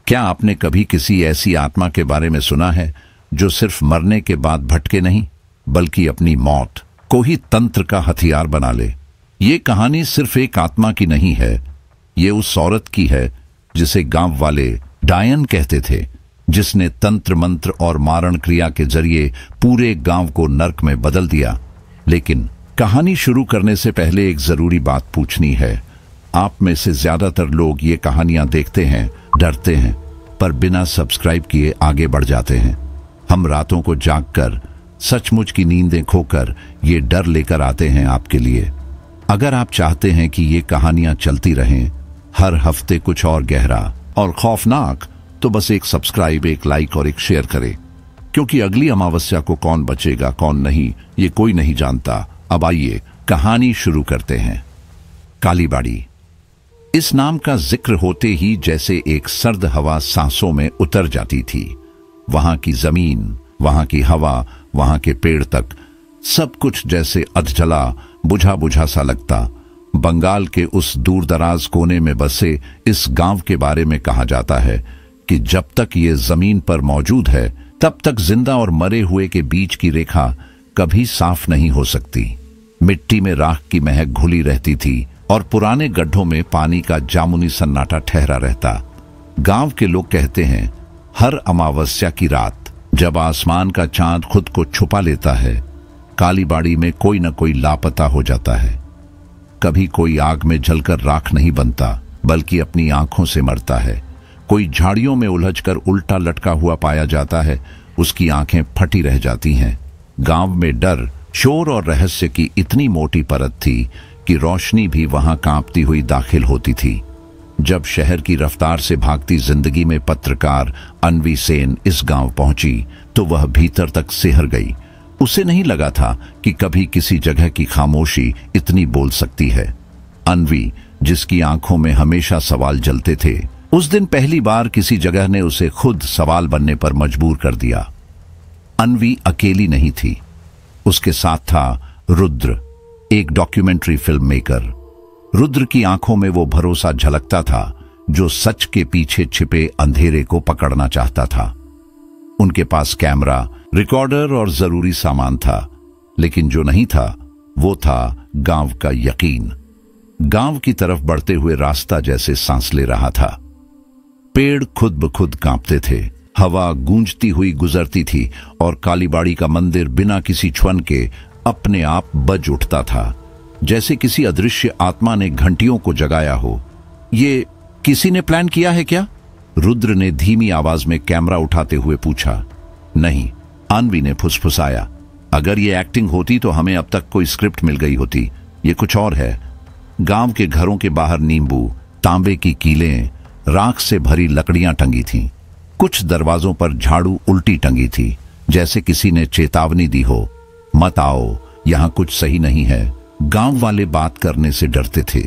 क्या आपने कभी किसी ऐसी आत्मा के बारे में सुना है जो सिर्फ मरने के बाद भटके नहीं, बल्कि अपनी मौत को ही तंत्र का हथियार बना ले? ये कहानी सिर्फ एक आत्मा की नहीं है, ये उस औरत की है जिसे गांव वाले डायन कहते थे, जिसने तंत्र मंत्र और मारण क्रिया के जरिए पूरे गांव को नर्क में बदल दिया। लेकिन कहानी शुरू करने से पहले एक जरूरी बात पूछनी है। आप में से ज्यादातर लोग ये कहानियां देखते हैं, डरते हैं, पर बिना सब्सक्राइब किए आगे बढ़ जाते हैं। हम रातों को जागकर, सचमुच की नींदें खोकर ये डर लेकर आते हैं आपके लिए। अगर आप चाहते हैं कि ये कहानियां चलती रहें, हर हफ्ते कुछ और गहरा और खौफनाक, तो बस एक सब्सक्राइब, एक लाइक और एक शेयर करें, क्योंकि अगली अमावस्या को कौन बचेगा कौन नहीं, ये कोई नहीं जानता। अब आइए कहानी शुरू करते हैं। कालीबाड़ी। इस नाम का जिक्र होते ही जैसे एक सर्द हवा सांसों में उतर जाती थी। वहां की जमीन, वहां की हवा, वहां के पेड़ तक सब कुछ जैसे अधजला बुझा बुझा सा लगता। बंगाल के उस दूरदराज कोने में बसे इस गांव के बारे में कहा जाता है कि जब तक ये जमीन पर मौजूद है, तब तक जिंदा और मरे हुए के बीच की रेखा कभी साफ नहीं हो सकती। मिट्टी में राख की महक घुली रहती थी और पुराने गड्ढों में पानी का जामुनी सन्नाटा ठहरा रहता। गांव के लोग कहते हैं, हर अमावस्या की रात जब आसमान का चांद खुद को छुपा लेता है, कालीबाड़ी में कोई न कोई लापता हो जाता है। कभी कोई आग में जलकर राख नहीं बनता, बल्कि अपनी आंखों से मरता है। कोई झाड़ियों में उलझकर उल्टा लटका हुआ पाया जाता है, उसकी आंखें फटी रह जाती हैं। गांव में डर, शोर और रहस्य की इतनी मोटी परत थी कि रोशनी भी वहां कांपती हुई दाखिल होती थी। जब शहर की रफ्तार से भागती जिंदगी में पत्रकार अन्वी सेन इस गांव पहुंची, तो वह भीतर तक सिहर गई। उसे नहीं लगा था कि कभी किसी जगह की खामोशी इतनी बोल सकती है। अन्वी, जिसकी आंखों में हमेशा सवाल जलते थे, उस दिन पहली बार किसी जगह ने उसे खुद सवाल बनने पर मजबूर कर दिया। अन्वी अकेली नहीं थी, उसके साथ था रुद्र, एक डॉक्यूमेंट्री फिल्म मेकर। रुद्र की आंखों में वो भरोसा झलकता था जो सच के पीछे छिपे अंधेरे को पकड़ना चाहता था। उनके पास कैमरा, रिकॉर्डर और जरूरी सामान था, लेकिन जो नहीं था वो था गांव का यकीन। गांव की तरफ बढ़ते हुए रास्ता जैसे सांस ले रहा था। पेड़ खुद ब खुद कांपते थे, हवा गूंजती हुई गुजरती थी और कालीबाड़ी का मंदिर बिना किसी छ्वन के अपने आप बज उठता था, जैसे किसी अदृश्य आत्मा ने घंटियों को जगाया हो। ये किसी ने प्लान किया है क्या? रुद्र ने धीमी आवाज में कैमरा उठाते हुए पूछा। नहीं, अन्वी ने फुसफुसाया। अगर ये एक्टिंग होती तो हमें अब तक कोई स्क्रिप्ट मिल गई होती। ये कुछ और है। गांव के घरों के बाहर नींबू, तांबे की कीलें, राख से भरी लकड़ियां टंगी थीं। कुछ दरवाजों पर झाड़ू उल्टी टंगी थी, जैसे किसी ने चेतावनी दी हो, मत आओ, यहां कुछ सही नहीं है। गांव वाले बात करने से डरते थे।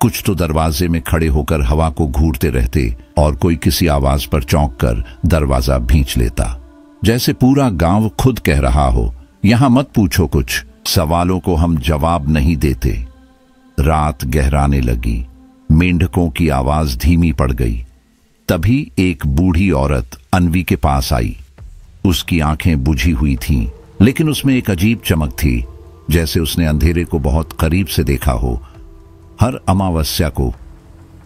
कुछ तो दरवाजे में खड़े होकर हवा को घूरते रहते और कोई किसी आवाज पर चौंक कर दरवाजा भींच लेता, जैसे पूरा गांव खुद कह रहा हो, यहां मत पूछो कुछ, सवालों को हम जवाब नहीं देते। रात गहराने लगी, मेंढकों की आवाज धीमी पड़ गई। तभी एक बूढ़ी औरत अन्वी के पास आई। उसकी आंखें बुझी हुई थीं, लेकिन उसमें एक अजीब चमक थी, जैसे उसने अंधेरे को बहुत करीब से देखा हो। हर अमावस्या को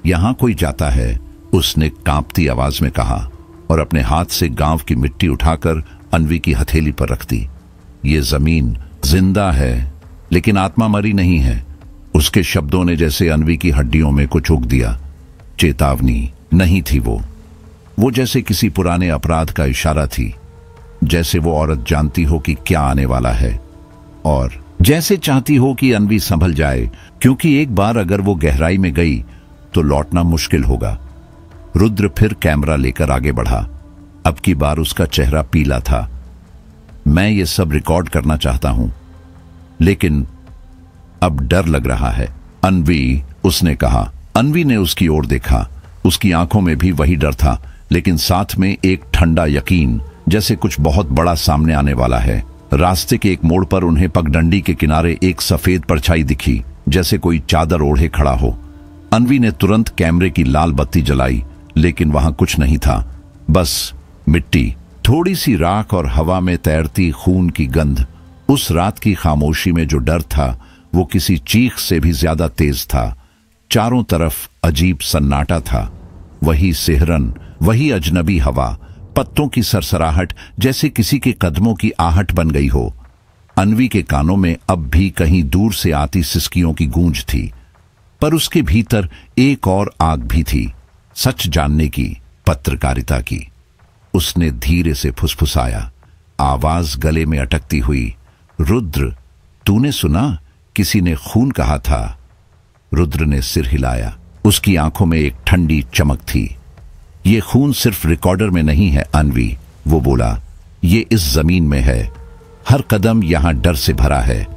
यहां कोई जाता है, उसने कांपती आवाज में कहा और अपने हाथ से गांव की मिट्टी उठाकर अन्वी की हथेली पर रख दी। ये जमीन जिंदा है, लेकिन आत्मा मरी नहीं है। उसके शब्दों ने जैसे अन्वी की हड्डियों में कुछ उग दिया। चेतावनी नहीं थी वो जैसे किसी पुराने अपराध का इशारा थी, जैसे वो औरत जानती हो कि क्या आने वाला है और जैसे चाहती हो कि अन्वी संभल जाए, क्योंकि एक बार अगर वो गहराई में गई तो लौटना मुश्किल होगा। रुद्र फिर कैमरा लेकर आगे बढ़ा। अब की बार उसका चेहरा पीला था। मैं ये सब रिकॉर्ड करना चाहता हूं, लेकिन अब डर लग रहा है। अन्वी, उसने कहा। अन्वी ने उसकी ओर देखा। उसकी आंखों में भी वही डर था, लेकिन साथ में एक ठंडा यकीन, जैसे कुछ बहुत बड़ा सामने आने वाला है। रास्ते के एक मोड़ पर उन्हें पगडंडी के किनारे एक सफेद परछाई दिखी, जैसे कोई चादर ओढ़े खड़ा हो। अन्वी ने तुरंत कैमरे की लाल बत्ती जलाई। लेकिन वहां कुछ नहीं था, बस मिट्टी, थोड़ी सी राख और हवा में तैरती खून की गंध। उस रात की खामोशी में जो डर था वो किसी चीख से भी ज्यादा तेज था। चारों तरफ अजीब सन्नाटा था, वही सिहरन, वही अजनबी हवा, पत्तों की सरसराहट जैसे किसी के कदमों की आहट बन गई हो। अन्वी के कानों में अब भी कहीं दूर से आती सिसकियों की गूंज थी, पर उसके भीतर एक और आग भी थी, सच जानने की, पत्रकारिता की। उसने धीरे से फुसफुसाया, आवाज गले में अटकती हुई, रुद्र, तूने सुना? किसी ने खून कहा था। रुद्र ने सिर हिलाया, उसकी आंखों में एक ठंडी चमक थी। ये खून सिर्फ रिकॉर्डर में नहीं है अन्वी, वो बोला, ये इस जमीन में है। हर कदम यहां डर से भरा है।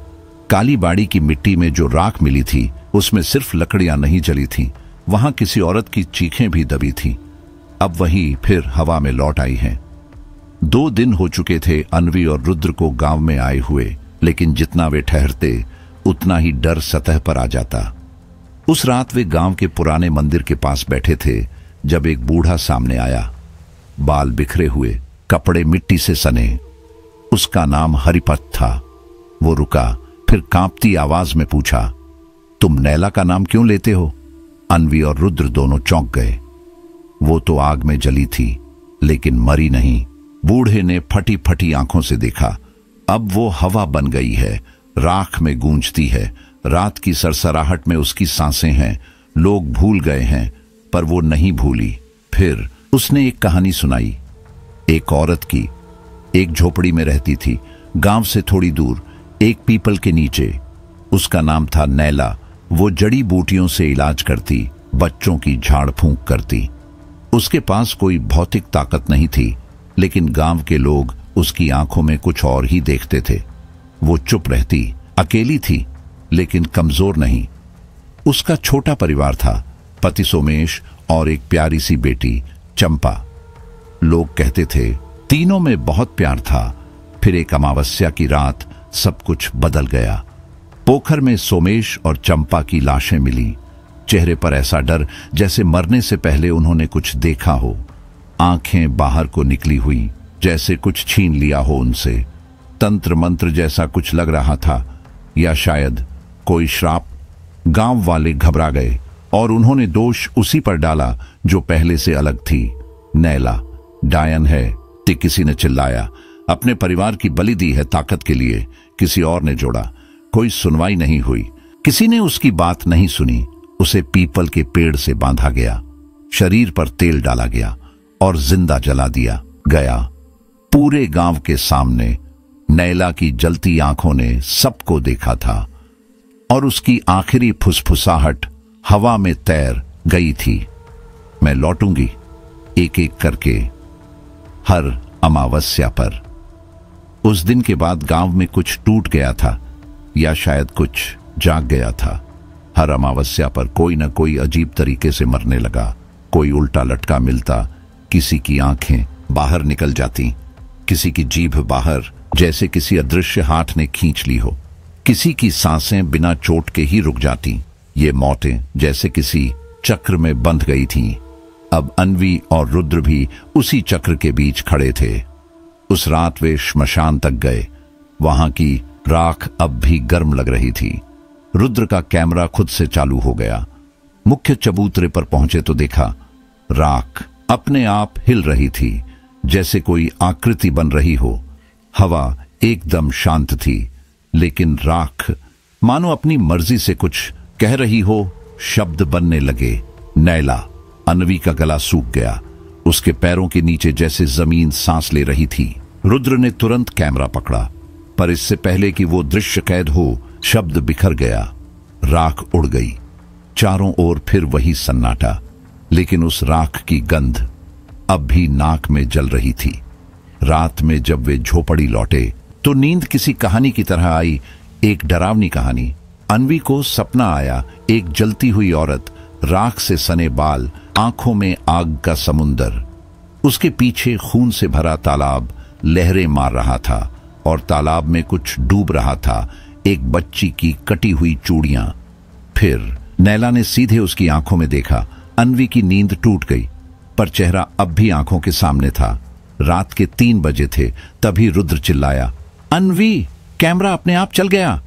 काली बाड़ी की मिट्टी में जो राख मिली थी उसमें सिर्फ लकड़ियां नहीं जली थीं, वहां किसी औरत की चीखें भी दबी थीं। अब वही फिर हवा में लौट आई हैं। 2 दिन हो चुके थे अन्वी और रुद्र को गांव में आए हुए, लेकिन जितना वे ठहरते उतना ही डर सतह पर आ जाता। उस रात वे गांव के पुराने मंदिर के पास बैठे थे जब एक बूढ़ा सामने आया, बाल बिखरे हुए, कपड़े मिट्टी से सने। उसका नाम हरिपत था। वो रुका, फिर कांपती आवाज में पूछा, तुम नैला का नाम क्यों लेते हो? अन्वी और रुद्र दोनों चौंक गए। वो तो आग में जली थी, लेकिन मरी नहीं। बूढ़े ने फटी फटी आंखों से देखा। अब वो हवा बन गई है, राख में गूंजती है, रात की सरसराहट में उसकी सांसें हैं। लोग भूल गए हैं, पर वो नहीं भूली। फिर उसने एक कहानी सुनाई, एक औरत की। एक झोपड़ी में रहती थी, गांव से थोड़ी दूर, एक पीपल के नीचे। उसका नाम था नैला। वो जड़ी बूटियों से इलाज करती, बच्चों की झाड़ फूंक करती। उसके पास कोई भौतिक ताकत नहीं थी, लेकिन गांव के लोग उसकी आंखों में कुछ और ही देखते थे। वो चुप रहती, अकेली थी, लेकिन कमजोर नहीं। उसका छोटा परिवार था, पति सोमेश और एक प्यारी सी बेटी चंपा। लोग कहते थे तीनों में बहुत प्यार था। फिर एक अमावस्या की रात सब कुछ बदल गया। पोखर में सोमेश और चंपा की लाशें मिली। चेहरे पर ऐसा डर जैसे मरने से पहले उन्होंने कुछ देखा हो। आंखें बाहर को निकली हुई, जैसे कुछ छीन लिया हो उनसे। तंत्र मंत्र जैसा कुछ लग रहा था, या शायद कोई श्राप। गांव वाले घबरा गए और उन्होंने दोष उसी पर डाला जो पहले से अलग थी। नैला डायन है, किसी ने चिल्लाया। अपने परिवार की बलि दी है ताकत के लिए, किसी और ने जोड़ा। कोई सुनवाई नहीं हुई, किसी ने उसकी बात नहीं सुनी। उसे पीपल के पेड़ से बांधा गया, शरीर पर तेल डाला गया और जिंदा जला दिया गया। पूरे गांव के सामने नैला की जलती आंखों ने सबको देखा था, और उसकी आखिरी फुसफुसाहट हवा में तैर गई थी, मैं लौटूंगी एक एक करके, हर अमावस्या पर। उस दिन के बाद गांव में कुछ टूट गया था, या शायद कुछ जाग गया था। हर अमावस्या पर कोई न कोई अजीब तरीके से मरने लगा। कोई उल्टा लटका मिलता, किसी की आंखें बाहर निकल जाती, किसी की जीभ बाहर जैसे किसी अदृश्य हाथ ने खींच ली हो, किसी की सांसें बिना चोट के ही रुक जाती। ये मौतें जैसे किसी चक्र में बंध गई थीं। अब अन्वी और रुद्र भी उसी चक्र के बीच खड़े थे। उस रात वे श्मशान तक गए। वहां की राख अब भी गर्म लग रही थी। रुद्र का कैमरा खुद से चालू हो गया। मुख्य चबूतरे पर पहुंचे तो देखा राख अपने आप हिल रही थी, जैसे कोई आकृति बन रही हो। हवा एकदम शांत थी, लेकिन राख मानो अपनी मर्जी से कुछ कह रही हो। शब्द बनने लगे, नैला। अन्वी का गला सूख गया, उसके पैरों के नीचे जैसे जमीन सांस ले रही थी। रुद्र ने तुरंत कैमरा पकड़ा, पर इससे पहले कि वो दृश्य कैद हो, शब्द बिखर गया, राख उड़ गई। चारों ओर फिर वही सन्नाटा, लेकिन उस राख की गंध अब भी नाक में जल रही थी। रात में जब वे झोपड़ी लौटे तो नींद किसी कहानी की तरह आई, एक डरावनी कहानी। अन्वी को सपना आया, एक जलती हुई औरत, राख से सने बाल, आंखों में आग का समुंदर। उसके पीछे खून से भरा तालाब लहरें मार रहा था, और तालाब में कुछ डूब रहा था, एक बच्ची की कटी हुई चूड़ियां। फिर नैला ने सीधे उसकी आंखों में देखा। अन्वी की नींद टूट गई। पर चेहरा अब भी आंखों के सामने था। रात के 3 बजे थे, तभी रुद्र चिल्लाया, अन्वी, कैमरा अपने आप चल गया।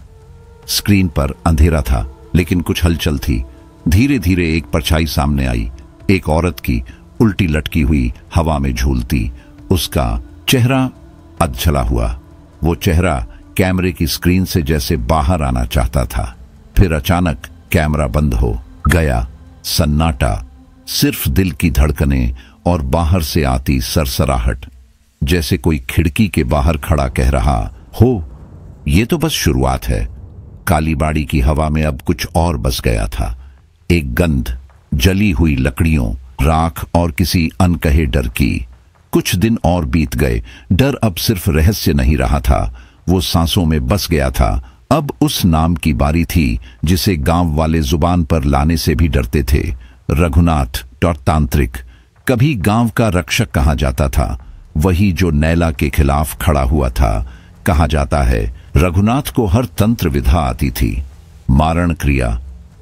स्क्रीन पर अंधेरा था, लेकिन कुछ हलचल थी। धीरे धीरे एक परछाई सामने आई, एक औरत की, उल्टी लटकी हुई, हवा में झूलती। उसका चेहरा अधछला हुआ। वो चेहरा कैमरे की स्क्रीन से जैसे बाहर आना चाहता था। फिर अचानक कैमरा बंद हो गया। सन्नाटा, सिर्फ दिल की धड़कनें और बाहर से आती सरसराहट, जैसे कोई खिड़की के बाहर खड़ा कह रहा हो, ये तो बस शुरुआत है। कालीबाड़ी की हवा में अब कुछ और बस गया था। एक गंध, जली हुई लकड़ियों, राख और किसी अनकहे डर की। कुछ दिन और बीत गए। डर अब सिर्फ रहस्य नहीं रहा था, वो सांसों में बस गया था। अब उस नाम की बारी थी जिसे गांव वाले जुबान पर लाने से भी डरते थे। रघुनाथ और तांत्रिक। कभी गांव का रक्षक कहा जाता था, वही जो नैला के खिलाफ खड़ा हुआ था। कहा जाता है रघुनाथ को हर तंत्र विधा आती थी, मारण क्रिया,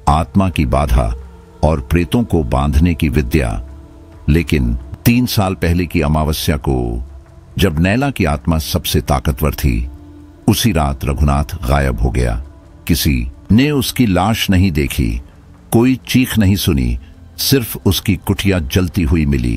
आत्मा की बाधा और प्रेतों को बांधने की विद्या। लेकिन 3 साल पहले की अमावस्या को, जब नैला की आत्मा सबसे ताकतवर थी, उसी रात रघुनाथ गायब हो गया। किसी ने उसकी लाश नहीं देखी, कोई चीख नहीं सुनी, सिर्फ उसकी कुटिया जलती हुई मिली,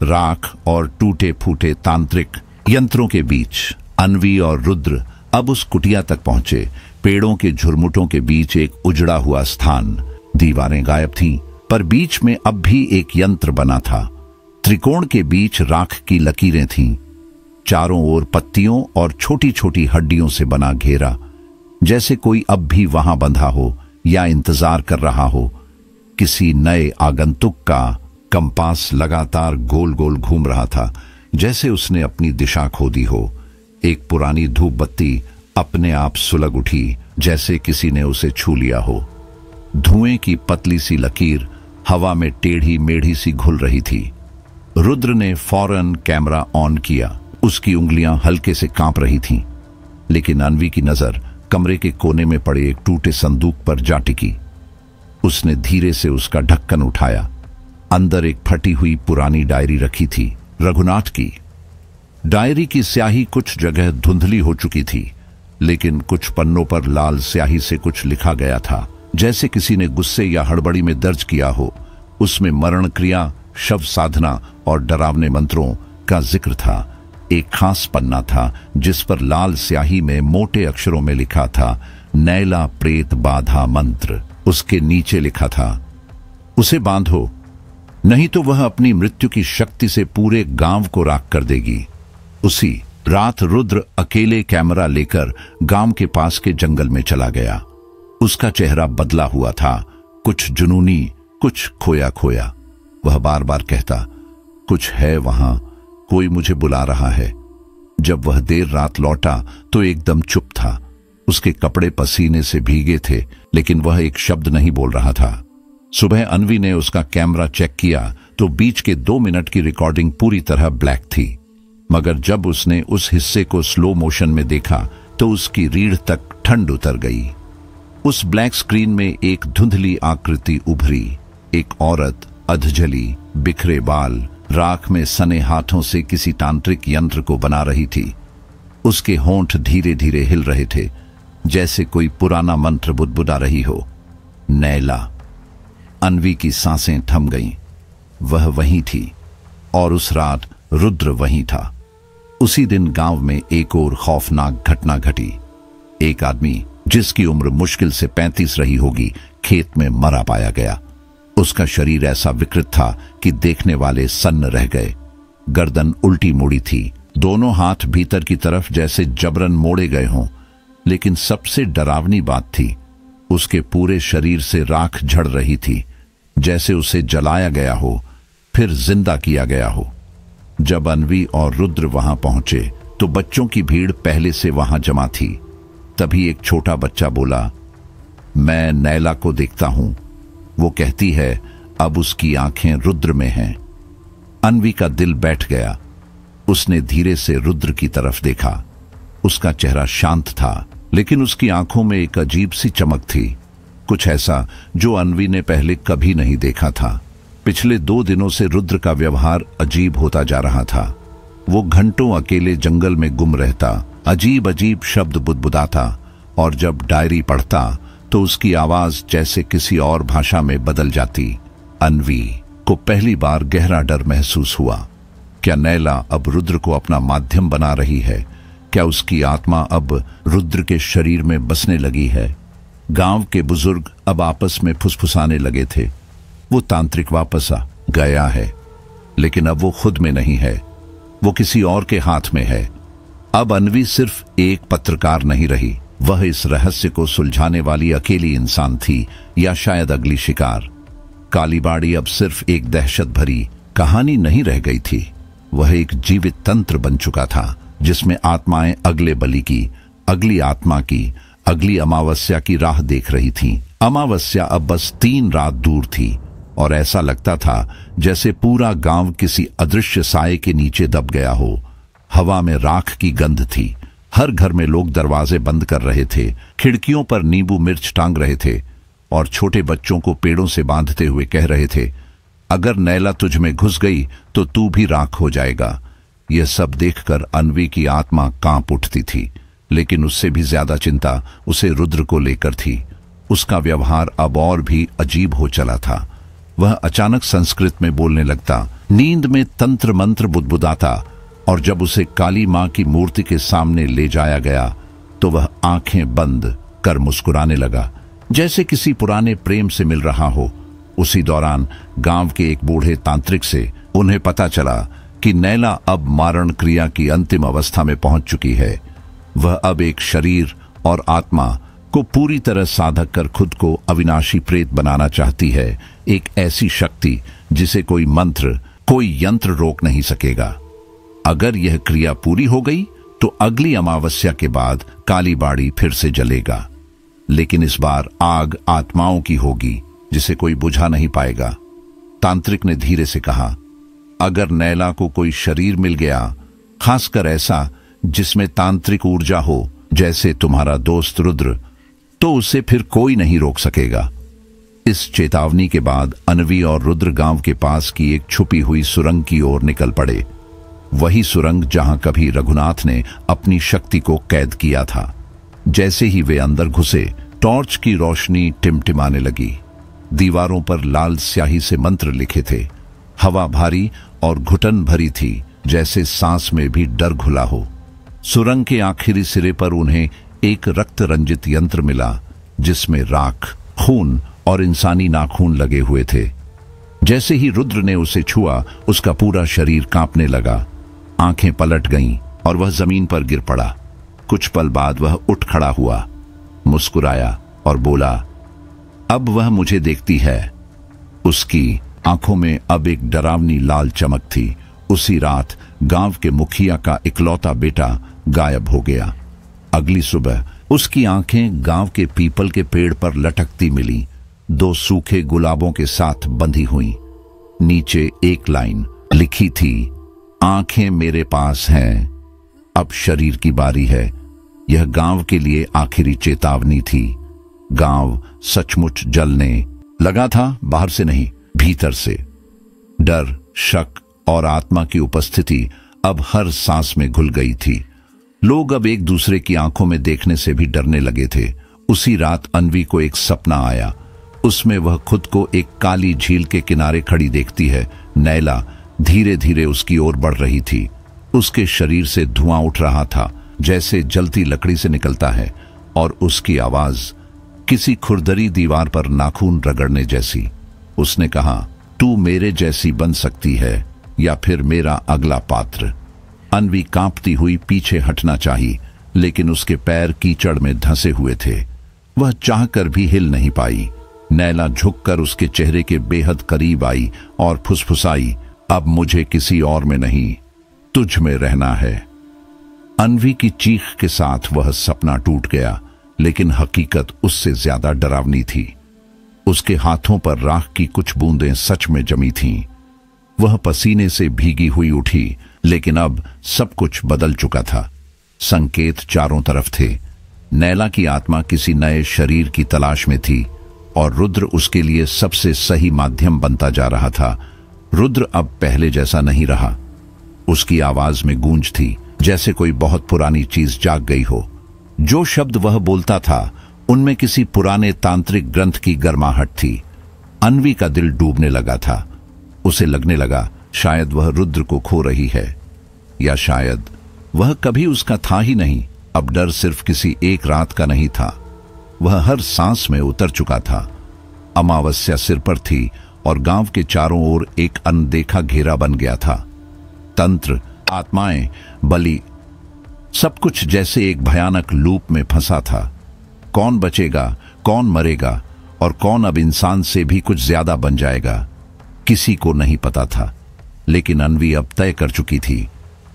राख और टूटे फूटे तांत्रिक यंत्रों के बीच। अन्वी और रुद्र अब उस कुटिया तक पहुंचे। पेड़ों के झुरमुटों के बीच एक उजड़ा हुआ स्थान। दीवारें गायब थीं, पर बीच में अब भी एक यंत्र बना था। त्रिकोण के बीच राख की लकीरें थीं, चारों ओर पत्तियों और छोटी छोटी हड्डियों से बना घेरा, जैसे कोई अब भी वहां बंधा हो या इंतजार कर रहा हो। किसी नए आगंतुक का कंपास लगातार गोल गोल घूम रहा था, जैसे उसने अपनी दिशा खो दी हो। एक पुरानी धूप बत्ती अपने आप सुलग उठी, जैसे किसी ने उसे छू लिया हो। धुएं की पतली सी लकीर हवा में टेढ़ी मेढ़ी सी घुल रही थी। रुद्र ने फौरन कैमरा ऑन किया। उसकी उंगलियां हल्के से कांप रही थीं, लेकिन अन्वी की नजर कमरे के कोने में पड़े एक टूटे संदूक पर जा टिकी। उसने धीरे से उसका ढक्कन उठाया। अंदर एक फटी हुई पुरानी डायरी रखी थी, रघुनाथ की। डायरी की स्याही कुछ जगह धुंधली हो चुकी थी, लेकिन कुछ पन्नों पर लाल स्याही से कुछ लिखा गया था, जैसे किसी ने गुस्से या हड़बड़ी में दर्ज किया हो। उसमें मरण क्रिया, शव साधना और डरावने मंत्रों का जिक्र था। एक खास पन्ना था जिस पर लाल स्याही में मोटे अक्षरों में लिखा था, नैला प्रेत बाधा मंत्र। उसके नीचे लिखा था, उसे बांधो, नहीं तो वह अपनी मृत्यु की शक्ति से पूरे गांव को राख कर देगी। उसी रात रुद्र अकेले कैमरा लेकर गांव के पास के जंगल में चला गया। उसका चेहरा बदला हुआ था, कुछ जुनूनी, कुछ खोया खोया। वह बार बार कहता, कुछ है वहां, कोई मुझे बुला रहा है। जब वह देर रात लौटा तो एकदम चुप था। उसके कपड़े पसीने से भीगे थे, लेकिन वह एक शब्द नहीं बोल रहा था। सुबह अन्वी ने उसका कैमरा चेक किया तो बीच के 2 मिनट की रिकॉर्डिंग पूरी तरह ब्लैक थी, मगर जब उसने उस हिस्से को स्लो मोशन में देखा तो उसकी रीढ़ तक ठंड उतर गई। उस ब्लैक स्क्रीन में एक धुंधली आकृति उभरी, एक औरत, अधजली, बिखरे बाल, राख में सने हाथों से किसी तांत्रिक यंत्र को बना रही थी। उसके होंठ धीरे धीरे हिल रहे थे, जैसे कोई पुराना मंत्र बुदबुदा रही हो। नैला। अन्वी की सांसें थम गईं। वह वहीं थी, और उस रात रुद्र वहीं था। उसी दिन गांव में एक और खौफनाक घटना घटी। एक आदमी, जिसकी उम्र मुश्किल से 35 रही होगी, खेत में मरा पाया गया। उसका शरीर ऐसा विकृत था कि देखने वाले सन्न रह गए। गर्दन उल्टी मुड़ी थी, दोनों हाथ भीतर की तरफ जैसे जबरन मोड़े गए हों। लेकिन सबसे डरावनी बात थी, उसके पूरे शरीर से राख झड़ रही थी, जैसे उसे जलाया गया हो, फिर जिंदा किया गया हो। जब अन्वी और रुद्र वहां पहुंचे तो बच्चों की भीड़ पहले से वहां जमा थी। तभी एक छोटा बच्चा बोला, मैं नैला को देखता हूं, वो कहती है अब उसकी आंखें रुद्र में हैं। अन्वी का दिल बैठ गया। उसने धीरे से रुद्र की तरफ देखा। उसका चेहरा शांत था, लेकिन उसकी आंखों में एक अजीब सी चमक थी, कुछ ऐसा जो अन्वी ने पहले कभी नहीं देखा था। पिछले 2 दिनों से रुद्र का व्यवहार अजीब होता जा रहा था। वो घंटों अकेले जंगल में गुम रहता, अजीब अजीब शब्द बुदबुदाता, और जब डायरी पढ़ता तो उसकी आवाज जैसे किसी और भाषा में बदल जाती। अन्वी को पहली बार गहरा डर महसूस हुआ। क्या नैला अब रुद्र को अपना माध्यम बना रही है? क्या उसकी आत्मा अब रुद्र के शरीर में बसने लगी है? गांव के बुजुर्ग अब आपस में फुसफुसाने लगे थे। वो तांत्रिक वापस आ गया है, लेकिन अब वो खुद में नहीं है, वो किसी और के हाथ में है। अब अन्वी सिर्फ एक पत्रकार नहीं रही, वह इस रहस्य को सुलझाने वाली अकेली इंसान थी, या शायद अगली शिकार। कालीबाड़ी अब सिर्फ एक दहशत भरी कहानी नहीं रह गई थी, वह एक जीवित तंत्र बन चुका था, जिसमें आत्माएं अगले बलि की, अगली आत्मा की, अगली अमावस्या की राह देख रही थीं। अमावस्या अब बस 3 रात दूर थी, और ऐसा लगता था जैसे पूरा गांव किसी अदृश्य साए के नीचे दब गया हो। हवा में राख की गंध थी, हर घर में लोग दरवाजे बंद कर रहे थे, खिड़कियों पर नींबू मिर्च टांग रहे थे, और छोटे बच्चों को पेड़ों से बांधते हुए कह रहे थे, अगर नैला तुझ में घुस गई तो तू भी राख हो जाएगा। यह सब देखकर अन्वी की आत्मा कांप उठती थी, लेकिन उससे भी ज्यादा चिंता उसे रुद्र को लेकर थी। उसका व्यवहार अब और भी अजीब हो चला था। वह अचानक संस्कृत में बोलने लगता, नींद में तंत्र मंत्र बुदबुदाता, और जब उसे काली मां की मूर्ति के सामने ले जाया गया तो वह आंखें बंद कर मुस्कुराने लगा, जैसे किसी पुराने प्रेम से मिल रहा हो। उसी दौरान गांव के एक बूढ़े तांत्रिक से उन्हें पता चला कि नैला अब मारण क्रिया की अंतिम अवस्था में पहुंच चुकी है। वह अब एक शरीर और आत्मा को पूरी तरह साधक कर खुद को अविनाशी प्रेत बनाना चाहती है, एक ऐसी शक्ति जिसे कोई मंत्र, कोई यंत्र रोक नहीं सकेगा। अगर यह क्रिया पूरी हो गई तो अगली अमावस्या के बाद कालीबाड़ी फिर से जलेगा, लेकिन इस बार आग आत्माओं की होगी जिसे कोई बुझा नहीं पाएगा। तांत्रिक ने धीरे से कहा, अगर नैला को कोई शरीर मिल गया, खासकर ऐसा जिसमें तांत्रिक ऊर्जा हो जैसे तुम्हारा दोस्त रुद्र, तो उसे फिर कोई नहीं रोक सकेगा। इस चेतावनी के बाद अन्वी और रुद्र गांव के पास की एक छुपी हुई सुरंग की ओर निकल पड़े। वही सुरंग जहां कभी रघुनाथ ने अपनी शक्ति को कैद किया था। जैसे ही वे अंदर घुसे, टॉर्च की रोशनी टिमटिमाने लगी। दीवारों पर लाल स्याही से मंत्र लिखे थे। हवा भारी और घुटन भरी थी, जैसे सांस में भी डर घुला हो। सुरंग के आखिरी सिरे पर उन्हें एक रक्त रंजित यंत्र मिला, जिसमें राख, खून और इंसानी नाखून लगे हुए थे। जैसे ही रुद्र ने उसे छुआ, उसका पूरा शरीर कांपने लगा। आंखें पलट गईं और वह जमीन पर गिर पड़ा। कुछ पल बाद वह उठ खड़ा हुआ, मुस्कुराया और बोला, अब वह मुझे देखती है। उसकी आंखों में अब एक डरावनी लाल चमक थी। उसी रात गांव के मुखिया का इकलौता बेटा गायब हो गया। अगली सुबह उसकी आंखें गांव के पीपल के पेड़ पर लटकती मिली, 2 सूखे गुलाबों के साथ बंधी हुई। नीचे एक लाइन लिखी थी, आंखें मेरे पास हैं, अब शरीर की बारी है। यह गांव के लिए आखिरी चेतावनी थी। गांव सचमुच जलने लगा था, बाहर से नहीं, भीतर से। डर, शक और आत्मा की उपस्थिति अब हर सांस में घुल गई थी। लोग अब एक दूसरे की आंखों में देखने से भी डरने लगे थे। उसी रात अन्वी को एक सपना आया। उसमें वह खुद को एक काली झील के किनारे खड़ी देखती है। नैला धीरे धीरे उसकी ओर बढ़ रही थी। उसके शरीर से धुआं उठ रहा था, जैसे जलती लकड़ी से निकलता है, और उसकी आवाज किसी खुरदरी दीवार पर नाखून रगड़ने जैसी। उसने कहा, तू मेरे जैसी बन सकती है या फिर मेरा अगला पात्र। अन्वी कांपती हुई पीछे हटना चाही, लेकिन उसके पैर कीचड़ में धंसे हुए थे। वह चाहकर भी हिल नहीं पाई। नैला झुककर उसके चेहरे के बेहद करीब आई और फुसफुसाई, अब मुझे किसी और में नहीं, तुझ में रहना है। अन्वी की चीख के साथ वह सपना टूट गया, लेकिन हकीकत उससे ज्यादा डरावनी थी। उसके हाथों पर राख की कुछ बूंदें सच में जमी थीं। वह पसीने से भीगी हुई उठी, लेकिन अब सब कुछ बदल चुका था। संकेत चारों तरफ थे। नैला की आत्मा किसी नए शरीर की तलाश में थी। और रुद्र उसके लिए सबसे सही माध्यम बनता जा रहा था। रुद्र अब पहले जैसा नहीं रहा। उसकी आवाज में गूंज थी, जैसे कोई बहुत पुरानी चीज जाग गई हो। जो शब्द वह बोलता था उनमें किसी पुराने तांत्रिक ग्रंथ की गर्माहट थी। अन्वी का दिल डूबने लगा था। उसे लगने लगा शायद वह रुद्र को खो रही है, या शायद वह कभी उसका था ही नहीं। अब डर सिर्फ किसी एक रात का नहीं था, वह हर सांस में उतर चुका था। अमावस्या सिर पर थी और गांव के चारों ओर एक अनदेखा घेरा बन गया था। तंत्र, आत्माएं, बलि, सब कुछ जैसे एक भयानक लूप में फंसा था। कौन बचेगा, कौन मरेगा और कौन अब इंसान से भी कुछ ज्यादा बन जाएगा, किसी को नहीं पता था। लेकिन अन्वी अब तय कर चुकी थी,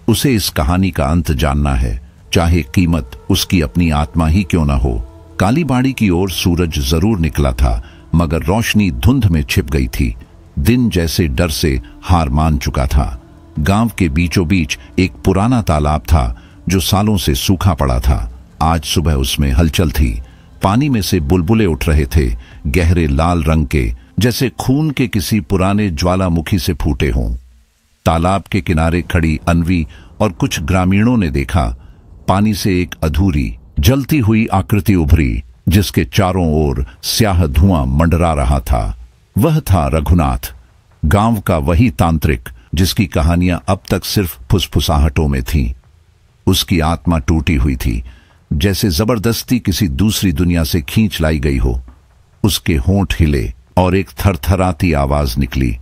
उसे इस कहानी का अंत जानना है, चाहे कीमत उसकी अपनी आत्मा ही क्यों न हो। कालीबाड़ी की ओर सूरज जरूर निकला था, मगर रोशनी धुंध में छिप गई थी। दिन जैसे डर से हार मान चुका था। गांव के बीचों बीच एक पुराना तालाब था जो सालों से सूखा पड़ा था। आज सुबह उसमें हलचल थी। पानी में से बुलबुले उठ रहे थे, गहरे लाल रंग के, जैसे खून के किसी पुराने ज्वालामुखी से फूटे हों। तालाब के किनारे खड़ी अन्वी और कुछ ग्रामीणों ने देखा, पानी से एक अधूरी जलती हुई आकृति उभरी, जिसके चारों ओर स्याह धुआं मंडरा रहा था। वह था रघुनाथ, गांव का वही तांत्रिक जिसकी कहानियां अब तक सिर्फ फुसफुसाहटों में थीं। उसकी आत्मा टूटी हुई थी, जैसे जबरदस्ती किसी दूसरी दुनिया से खींच लाई गई हो। उसके होंठ हिले और एक थरथराती आवाज निकली,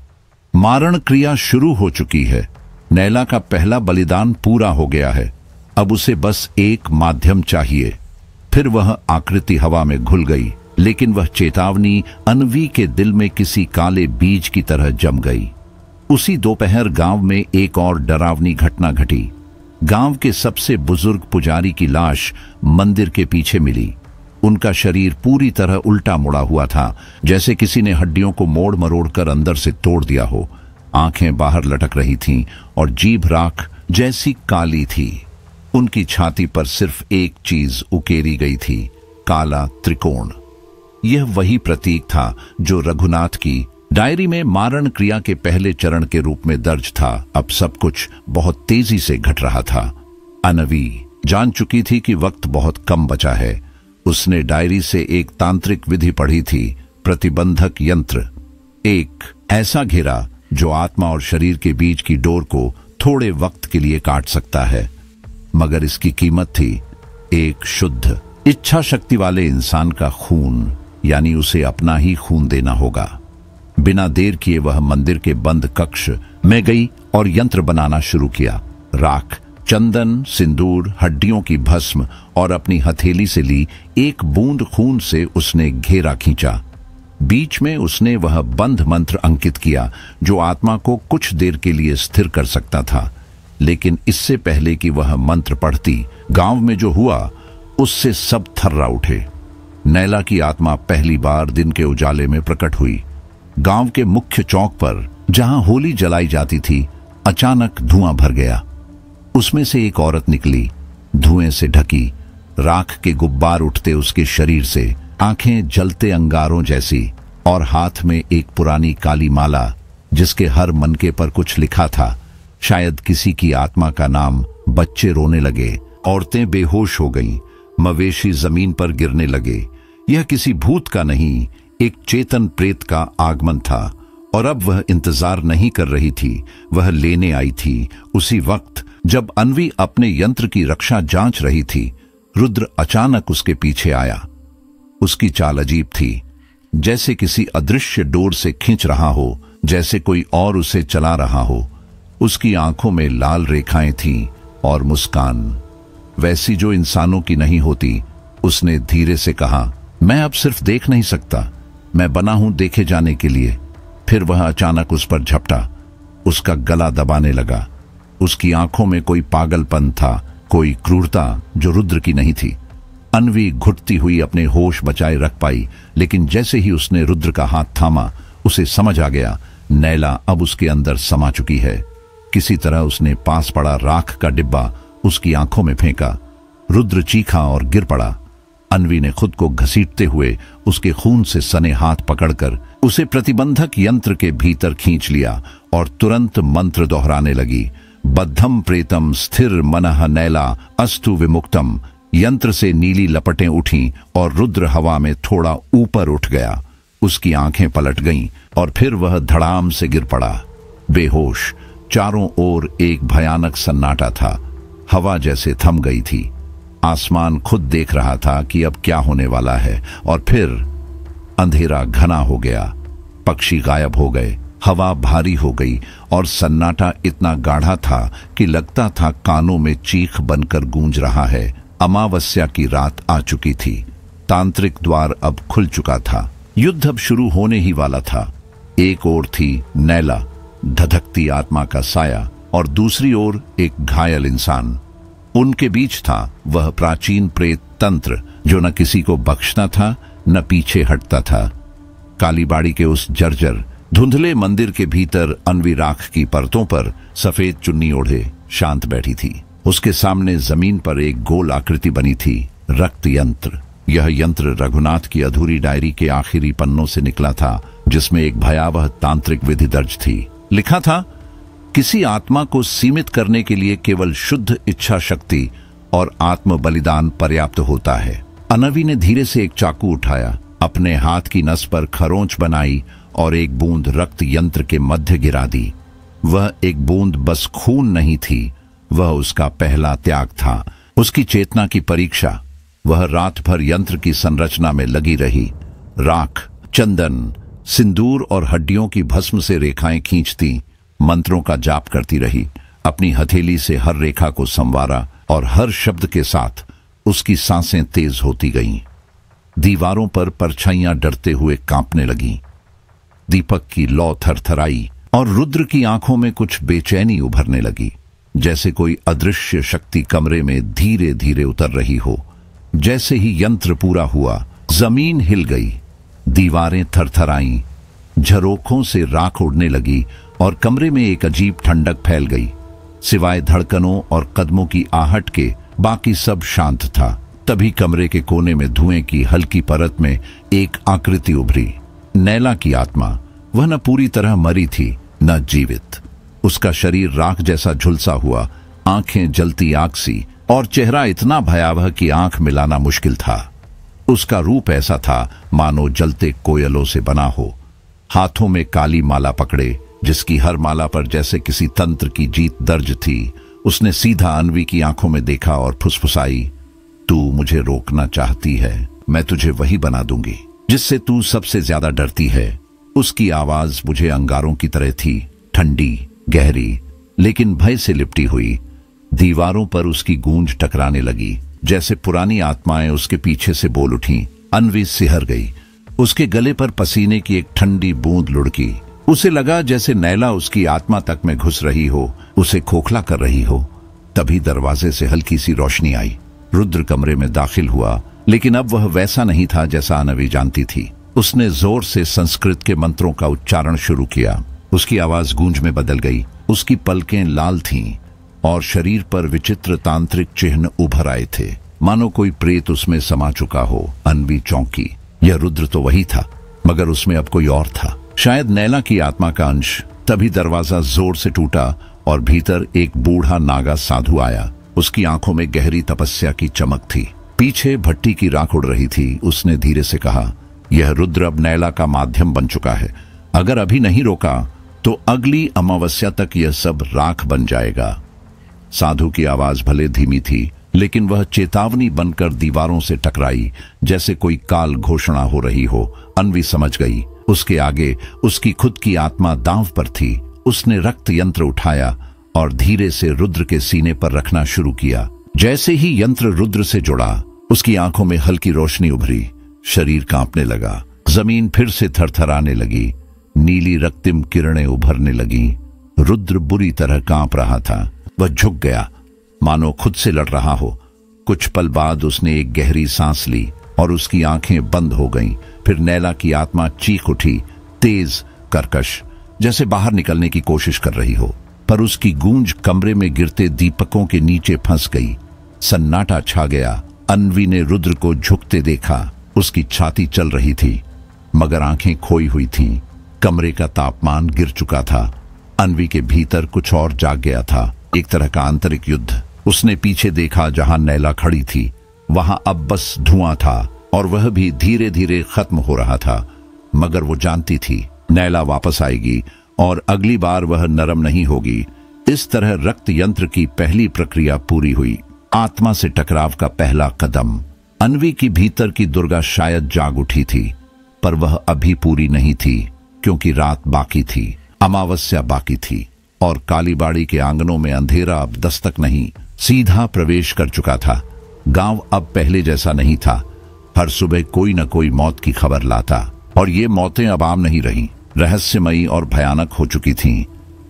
मारण क्रिया शुरू हो चुकी है। नैला का पहला बलिदान पूरा हो गया है, अब उसे बस एक माध्यम चाहिए। फिर वह आकृति हवा में घुल गई, लेकिन वह चेतावनी अन्वी के दिल में किसी काले बीज की तरह जम गई। उसी दोपहर गांव में एक और डरावनी घटना घटी। गांव के सबसे बुजुर्ग पुजारी की लाश मंदिर के पीछे मिली। उनका शरीर पूरी तरह उल्टा मुड़ा हुआ था, जैसे किसी ने हड्डियों को मोड़ मरोड़ कर अंदर से तोड़ दिया हो। आंखें बाहर लटक रही थीं और जीभ राख जैसी काली थी। उनकी छाती पर सिर्फ एक चीज उकेरी गई थी, काला त्रिकोण। यह वही प्रतीक था जो रघुनाथ की डायरी में मारण क्रिया के पहले चरण के रूप में दर्ज था। अब सब कुछ बहुत तेजी से घट रहा था। अन्वी जान चुकी थी कि वक्त बहुत कम बचा है। उसने डायरी से एक तांत्रिक विधि पढ़ी थी, प्रतिबंधक यंत्र, एक ऐसा घेरा जो आत्मा और शरीर के बीच की डोर को थोड़े वक्त के लिए काट सकता है। मगर इसकी कीमत थी एक शुद्ध इच्छा शक्ति वाले इंसान का खून, यानी उसे अपना ही खून देना होगा। बिना देर किए वह मंदिर के बंद कक्ष में गई और यंत्र बनाना शुरू किया। राख, चंदन, सिंदूर, हड्डियों की भस्म और अपनी हथेली से ली एक बूंद खून से उसने घेरा खींचा। बीच में उसने वह बंध मंत्र अंकित किया जो आत्मा को कुछ देर के लिए स्थिर कर सकता था। लेकिन इससे पहले कि वह मंत्र पढ़ती, गांव में जो हुआ उससे सब थर्रा उठे। नैला की आत्मा पहली बार दिन के उजाले में प्रकट हुई। गांव के मुख्य चौक पर जहां होली जलाई जाती थी, अचानक धुआं भर गया। उसमें से एक औरत निकली, धुएं से ढकी, राख के गुब्बार उठते उसके शरीर से, आंखें जलते अंगारों जैसी, और हाथ में एक पुरानी काली माला जिसके हर मनके पर कुछ लिखा था, शायद किसी की आत्मा का नाम। बच्चे रोने लगे, औरतें बेहोश हो गईं, मवेशी जमीन पर गिरने लगे। यह किसी भूत का नहीं, एक चेतन प्रेत का आगमन था। और अब वह इंतजार नहीं कर रही थी, वह लेने आई थी। उसी वक्त जब अन्वी अपने यंत्र की रक्षा जांच रही थी, रुद्र अचानक उसके पीछे आया। उसकी चाल अजीब थी, जैसे किसी अदृश्य डोर से खींच रहा हो, जैसे कोई और उसे चला रहा हो। उसकी आंखों में लाल रेखाएं थीं और मुस्कान वैसी जो इंसानों की नहीं होती। उसने धीरे से कहा, मैं अब सिर्फ देख नहीं सकता, मैं बना हूं देखे जाने के लिए। फिर वह अचानक उस पर झपटा, उसका गला दबाने लगा। उसकी आंखों में कोई पागलपन था, कोई क्रूरता जो रुद्र की नहीं थी। अन्वी घुटती हुई अपने होश बचाए रख पाई, लेकिन जैसे ही उसने रुद्र का हाथ थामा, उसे समझ आ गया नैला अब उसके अंदर समा चुकी है। किसी तरह उसने पास पड़ा राख का डिब्बा उसकी आंखों में फेंका। रुद्र चीखा और गिर पड़ा। अन्वी ने खुद को घसीटते हुए उसके खून से सने हाथ पकड़कर उसे प्रतिबंधक यंत्र के भीतर खींच लिया और तुरंत मंत्र दोहराने लगी। बद्धम प्रेतम स्थिर मनः नैला अस्तु विमुक्तम। यंत्र से नीली लपटें उठीं और रुद्र हवा में थोड़ा ऊपर उठ गया। उसकी आंखें पलट गईं और फिर वह धड़ाम से गिर पड़ा, बेहोश। चारों ओर एक भयानक सन्नाटा था। हवा जैसे थम गई थी। आसमान खुद देख रहा था कि अब क्या होने वाला है। और फिर अंधेरा घना हो गया। पक्षी गायब हो गए, हवा भारी हो गई और सन्नाटा इतना गाढ़ा था कि लगता था कानों में चीख बनकर गूंज रहा है। अमावस्या की रात आ चुकी थी। तांत्रिक द्वार अब खुल चुका था। युद्ध अब शुरू होने ही वाला था। एक ओर थी नैला, धधकती आत्मा का साया, और दूसरी ओर एक घायल इंसान। उनके बीच था वह प्राचीन प्रेत तंत्र जो न किसी को बख्शना था न पीछे हटता था। कालीबाड़ी के उस जर्जर धुंधले मंदिर के भीतर अन्वी राख की परतों पर सफेद चुन्नी ओढ़े शांत बैठी थी। उसके सामने जमीन पर एक गोल आकृति बनी थी, रक्त यंत्र। यह यंत्र रघुनाथ की अधूरी डायरी के आखिरी पन्नों से निकला था, जिसमें एक भयावह तांत्रिक विधि दर्ज थी। लिखा था, किसी आत्मा को सीमित करने के लिए केवल शुद्ध इच्छा शक्ति और आत्म बलिदान पर्याप्त होता है। अन्वी ने धीरे से एक चाकू उठाया, अपने हाथ की नस पर खरोंच बनाई और एक बूंद रक्त यंत्र के मध्य गिरा दी। वह एक बूंद बस खून नहीं थी, वह उसका पहला त्याग था, उसकी चेतना की परीक्षा। वह रात भर यंत्र की संरचना में लगी रही। राख, चंदन, सिंदूर और हड्डियों की भस्म से रेखाएं खींचती, मंत्रों का जाप करती रही। अपनी हथेली से हर रेखा को संवारा और हर शब्द के साथ उसकी सांसें तेज होती गईं। दीवारों पर परछाइयां डरते हुए कांपने लगीं। दीपक की लौ थरथराई और रुद्र की आंखों में कुछ बेचैनी उभरने लगी, जैसे कोई अदृश्य शक्ति कमरे में धीरे धीरे उतर रही हो। जैसे ही यंत्र पूरा हुआ, जमीन हिल गई, दीवारें थरथराईं, झरोखों से राख उड़ने लगी और कमरे में एक अजीब ठंडक फैल गई। सिवाय धड़कनों और कदमों की आहट के बाकी सब शांत था। तभी कमरे के कोने में धुएं की हल्की परत में एक आकृति उभरी। नैला की आत्मा। वह न पूरी तरह मरी थी न जीवित। उसका शरीर राख जैसा झुलसा हुआ, आंखें जलती आग सी और चेहरा इतना भयावह कि आंख मिलाना मुश्किल था। उसका रूप ऐसा था मानो जलते कोयलों से बना हो। हाथों में काली माला पकड़े, जिसकी हर माला पर जैसे किसी तंत्र की जीत दर्ज थी। उसने सीधा अन्वी की आंखों में देखा और फुसफुसाई, तू मुझे रोकना चाहती है, मैं तुझे वही बना दूंगी जिससे तू सबसे ज्यादा डरती है। उसकी आवाज मुझे अंगारों की तरह थी, ठंडी, गहरी, लेकिन भय से लिपटी हुई। दीवारों पर उसकी गूंज टकराने लगी, जैसे पुरानी आत्माएं उसके पीछे से बोल उठीं। अन्वी सिहर गई। उसके गले पर पसीने की एक ठंडी बूंद लुढ़की। उसे लगा जैसे नैला उसकी आत्मा तक में घुस रही हो, उसे खोखला कर रही हो। तभी दरवाजे से हल्की सी रोशनी आई। रुद्र कमरे में दाखिल हुआ, लेकिन अब वह वैसा नहीं था जैसा अन्वी जानती थी। उसने जोर से संस्कृत के मंत्रों का उच्चारण शुरू किया। उसकी आवाज गूंज में बदल गई। उसकी पलकें लाल थीं और शरीर पर विचित्र तांत्रिक चिन्ह उभर आए थे, मानो कोई प्रेत उसमें समा चुका हो। अन्वी चौंकी। यह रुद्र तो वही था, मगर उसमें अब कोई और था, शायद नैला की आत्मा का अंश। तभी दरवाजा जोर से टूटा और भीतर एक बूढ़ा नागा साधु आया। उसकी आंखों में गहरी तपस्या की चमक थी। पीछे भट्टी की राख उड़ रही थी। उसने धीरे से कहा, यह रुद्र अब नैला का माध्यम बन चुका है। अगर अभी नहीं रोका तो अगली अमावस्या तक यह सब राख बन जाएगा। साधु की आवाज भले धीमी थी, लेकिन वह चेतावनी बनकर दीवारों से टकराई, जैसे कोई काल घोषणा हो रही हो। अन्वी समझ गई, उसके आगे उसकी खुद की आत्मा दांव पर थी। उसने रक्त यंत्र उठाया और धीरे से रुद्र के सीने पर रखना शुरू किया। जैसे ही यंत्र रुद्र से जुड़ा, उसकी आंखों में हल्की रोशनी उभरी। शरीर कांपने लगा, जमीन फिर से थरथराने लगी, नीली रक्तिम किरणें उभरने लगी। रुद्र बुरी तरह कांप रहा था। वह झुक गया, मानो खुद से लड़ रहा हो। कुछ पल बाद उसने एक गहरी सांस ली और उसकी आंखें बंद हो गईं। फिर नैला की आत्मा चीख उठी, तेज, कर्कश, जैसे बाहर निकलने की कोशिश कर रही हो, पर उसकी गूंज कमरे में गिरते दीपकों के नीचे फंस गई। सन्नाटा छा गया अन्वी ने रुद्र को झुकते देखा। उसकी छाती चल रही थी मगर आंखें खोई हुई थीं। कमरे का तापमान गिर चुका था। अन्वी के भीतर कुछ और जाग गया था, एक तरह का आंतरिक युद्ध। उसने पीछे देखा जहां नैला खड़ी थी। वहां अब बस धुआं था और वह भी धीरे धीरे खत्म हो रहा था। मगर वो जानती थी नैला वापस आएगी और अगली बार वह नरम नहीं होगी। इस तरह रक्त यंत्र की पहली प्रक्रिया पूरी हुई। आत्मा से टकराव का पहला कदम। अन्वी की भीतर की दुर्गा शायद जाग उठी थी, पर वह अभी पूरी नहीं थी क्योंकि रात बाकी थी, अमावस्या बाकी थी और कालीबाड़ी के आंगनों में अंधेरा अब दस्तक नहीं, सीधा प्रवेश कर चुका था। गांव अब पहले जैसा नहीं था। हर सुबह कोई न कोई मौत की खबर लाता और ये मौतें अब आम नहीं रहीं, रहस्यमयी और भयानक हो चुकी थीं।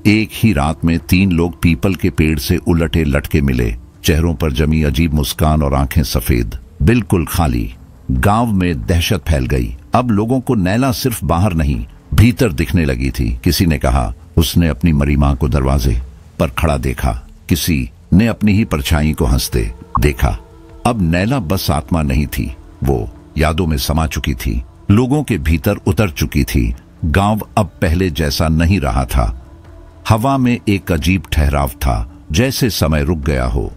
एक ही रात में 3 लोग पीपल के पेड़ से उलटे लटके मिले, चेहरों पर जमी अजीब मुस्कान और आंखें सफेद, बिल्कुल खाली। गांव में दहशत फैल गई। अब लोगों को नैला सिर्फ बाहर नहीं, भीतर दिखने लगी थी। किसी ने कहा उसने अपनी मरी मां को दरवाजे पर खड़ा देखा, किसी ने अपनी ही परछाई को हंसते देखा। अब नैला बस आत्मा नहीं थी, वो यादों में समा चुकी थी, लोगों के भीतर उतर चुकी थी। गांव अब पहले जैसा नहीं रहा था। हवा में एक अजीब ठहराव था, जैसे समय रुक गया हो।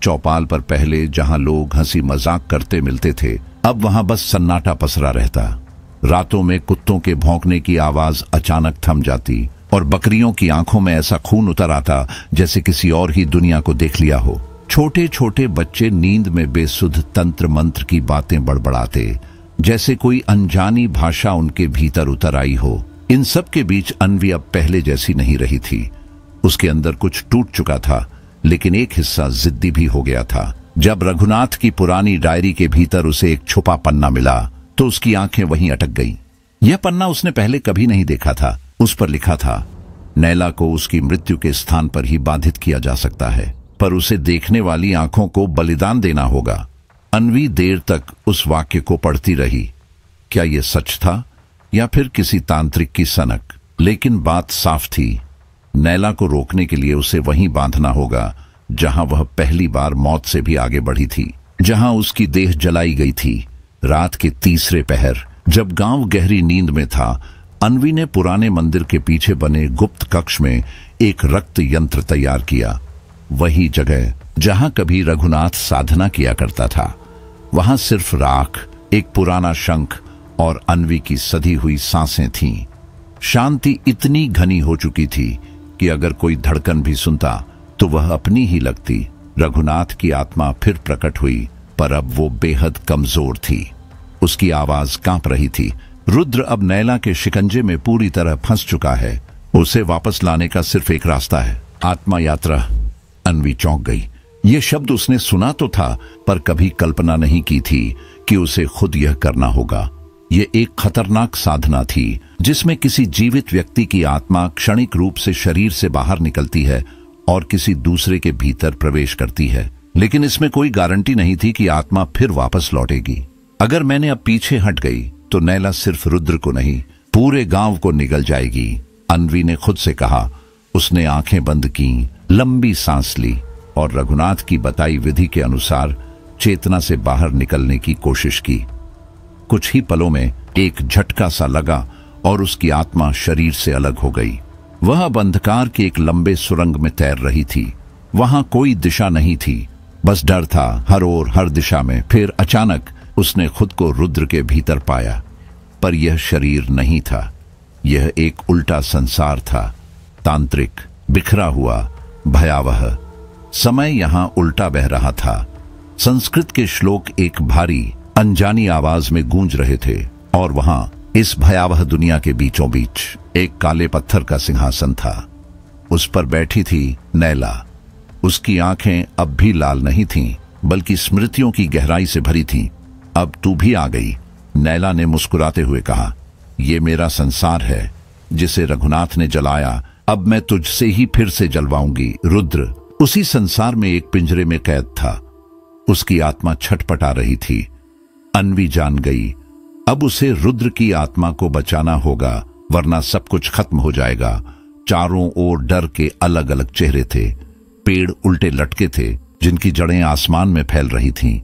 चौपाल पर पहले जहां लोग हंसी मजाक करते मिलते थे, अब वहां बस सन्नाटा पसरा रहता। रातों में कुत्तों के भौंकने की आवाज अचानक थम जाती और बकरियों की आंखों में ऐसा खून उतर आता जैसे किसी और ही दुनिया को देख लिया हो। छोटे छोटे बच्चे नींद में बेसुध तंत्र मंत्र की बातें बड़बड़ाते, जैसे कोई अनजानी भाषा उनके भीतर उतर आई हो। इन सब के बीच अन्वी अब पहले जैसी नहीं रही थी। उसके अंदर कुछ टूट चुका था, लेकिन एक हिस्सा जिद्दी भी हो गया था। जब रघुनाथ की पुरानी डायरी के भीतर उसे एक छुपा पन्ना मिला तो उसकी आंखें वहीं अटक गईं। यह पन्ना उसने पहले कभी नहीं देखा था। उस पर लिखा था, नैला को उसकी मृत्यु के स्थान पर ही बाधित किया जा सकता है, पर उसे देखने वाली आंखों को बलिदान देना होगा। अन्वी देर तक उस वाक्य को पढ़ती रही। क्या यह सच था या फिर किसी तांत्रिक की सनक? लेकिन बात साफ थी, नैला को रोकने के लिए उसे वहीं बांधना होगा जहां वह पहली बार मौत से भी आगे बढ़ी थी, जहां उसकी देह जलाई गई थी। रात के तीसरे पहर, जब गांव गहरी नींद में था, अन्वी ने पुराने मंदिर के पीछे बने गुप्त कक्ष में एक रक्त यंत्र तैयार किया। वही जगह जहां कभी रघुनाथ साधना किया करता था। वहां सिर्फ राख, एक पुराना शंख और अन्वी की सधी हुई सांसें थीं। शांति इतनी घनी हो चुकी थी कि अगर कोई धड़कन भी सुनता तो वह अपनी ही लगती। रघुनाथ की आत्मा फिर प्रकट हुई, पर अब वो बेहद कमजोर थी। उसकी आवाज कांप रही थी। रुद्र अब नैला के शिकंजे में पूरी तरह फंस चुका है। उसे वापस लाने का सिर्फ एक रास्ता है, आत्मा यात्रा। अन्वी चौंक गई। ये शब्द उसने सुना तो था, पर कभी कल्पना नहीं की थी कि उसे खुद यह करना होगा। ये एक खतरनाक साधना थी जिसमें किसी जीवित व्यक्ति की आत्मा क्षणिक रूप से शरीर से बाहर निकलती है और किसी दूसरे के भीतर प्रवेश करती है। लेकिन इसमें कोई गारंटी नहीं थी कि आत्मा फिर वापस लौटेगी। अगर मैंने अब पीछे हट गई तो नैला सिर्फ रुद्र को नहीं, पूरे गांव को निगल जाएगी, अन्वी ने खुद से कहा। उसने आंखें बंद की, लंबी सांस ली और रघुनाथ की बताई विधि के अनुसार चेतना से बाहर निकलने की कोशिश की। कुछ ही पलों में एक झटका सा लगा और उसकी आत्मा शरीर से अलग हो गई। वह अब अंधकार के एक लंबे सुरंग में तैर रही थी। वहां कोई दिशा नहीं थी, बस डर था हर ओर, हर दिशा में। फिर अचानक उसने खुद को रुद्र के भीतर पाया, पर यह शरीर नहीं था। यह एक उल्टा संसार था, तांत्रिक, बिखरा हुआ, भयावह। समय यहां उल्टा बह रहा था। संस्कृत के श्लोक एक भारी अनजानी आवाज में गूंज रहे थे और वहां इस भयावह दुनिया के बीचों बीच एक काले पत्थर का सिंहासन था। उस पर बैठी थी नैला। उसकी आंखें अब भी लाल नहीं थीं, बल्कि स्मृतियों की गहराई से भरी थीं। अब तू भी आ गई, नैला ने मुस्कुराते हुए कहा। ये मेरा संसार है जिसे रघुनाथ ने जलाया, अब मैं तुझसे ही फिर से जलवाऊंगी। रुद्र उसी संसार में एक पिंजरे में कैद था। उसकी आत्मा छटपटा रही थी। अन्वी जान गई, अब उसे रुद्र की आत्मा को बचाना होगा, वरना सब कुछ खत्म हो जाएगा। चारों ओर डर के अलग अलग चेहरे थे। पेड़ उल्टे लटके थे जिनकी जड़ें आसमान में फैल रही थीं।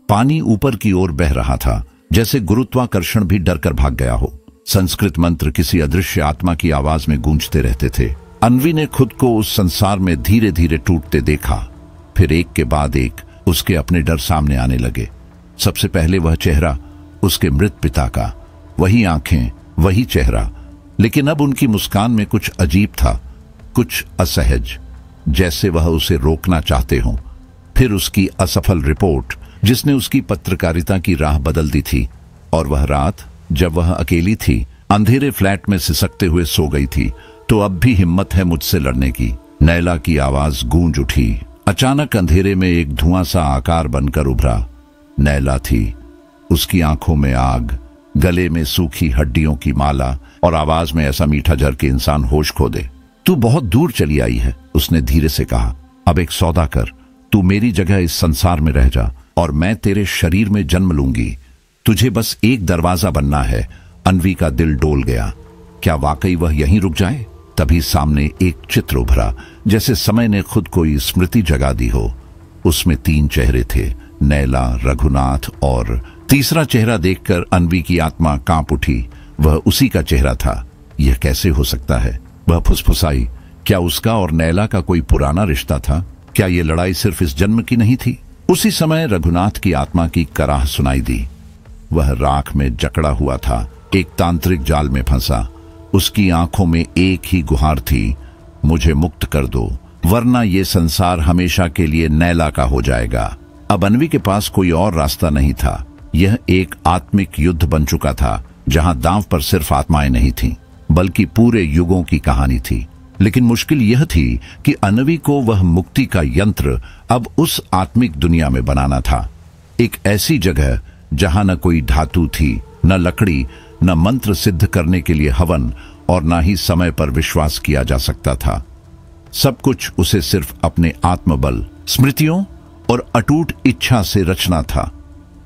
पानी ऊपर की ओर बह रहा था, जैसे गुरुत्वाकर्षण भी डर कर भाग गया हो। संस्कृत मंत्र किसी अदृश्य आत्मा की आवाज में गूंजते रहते थे। अन्वी ने खुद को उस संसार में धीरे धीरे टूटते देखा। फिर एक के बाद एक उसके अपने डर सामने आने लगे। सबसे पहले वह चेहरा उसके मृत पिता का, वही आंखें, वही चेहरा, लेकिन अब उनकी मुस्कान में कुछ अजीब था, कुछ असहज, जैसे वह उसे रोकना चाहते हों। फिर उसकी असफल रिपोर्ट, जिसने उसकी पत्रकारिता की राह बदल दी थी। और वह रात जब वह अकेली थी, अंधेरे फ्लैट में सिसकते हुए सो गई थी। तो अब भी हिम्मत है मुझसे लड़ने की? नैला की आवाज गूंज उठी। अचानक अंधेरे में एक धुआं सा आकार बनकर उभरा। नैला थी, उसकी आंखों में आग, गले में सूखी हड्डियों की माला और आवाज में ऐसा मीठा झर के इंसान होश खो दे। तू बहुत दूर चली आई है, उसने धीरे से कहा। अब एक सौदा कर, तू मेरी जगह इस संसार में रह जा और मैं तेरे शरीर में जन्म लूंगी। तुझे बस एक दरवाजा बनना है। अन्वी का दिल डोल गया। क्या वाकई वह यहीं रुक जाए? तभी सामने एक चित्र उभरा, जैसे समय ने खुद कोई स्मृति जगा दी हो। उसमें 3 चेहरे थे, नैला, रघुनाथ और तीसरा चेहरा देखकर अन्वी की आत्मा कांप उठी। वह उसी का चेहरा था। यह कैसे हो सकता है? वह फुसफुसाई। क्या उसका और नैला का कोई पुराना रिश्ता था? क्या यह लड़ाई सिर्फ इस जन्म की नहीं थी? उसी समय रघुनाथ की आत्मा की कराह सुनाई दी। वह राख में जकड़ा हुआ था, एक तांत्रिक जाल में फंसा। उसकी आंखों में एक ही गुहार थी, मुझे मुक्त कर दो, वरना ये संसार हमेशा के लिए नैला का हो जाएगा। अब अन्वी के पास कोई और रास्ता नहीं था। यह एक आत्मिक युद्ध बन चुका था, जहां दांव पर सिर्फ आत्माएं नहीं थीं, बल्कि पूरे युगों की कहानी थी। लेकिन मुश्किल यह थी कि अन्वी को वह मुक्ति का यंत्र अब उस आत्मिक दुनिया में बनाना था। एक ऐसी जगह जहां न कोई धातु थी, न लकड़ी, न मंत्र सिद्ध करने के लिए हवन, और न ही समय पर विश्वास किया जा सकता था। सब कुछ उसे सिर्फ अपने आत्मबल, स्मृतियों और अटूट इच्छा से रचना था।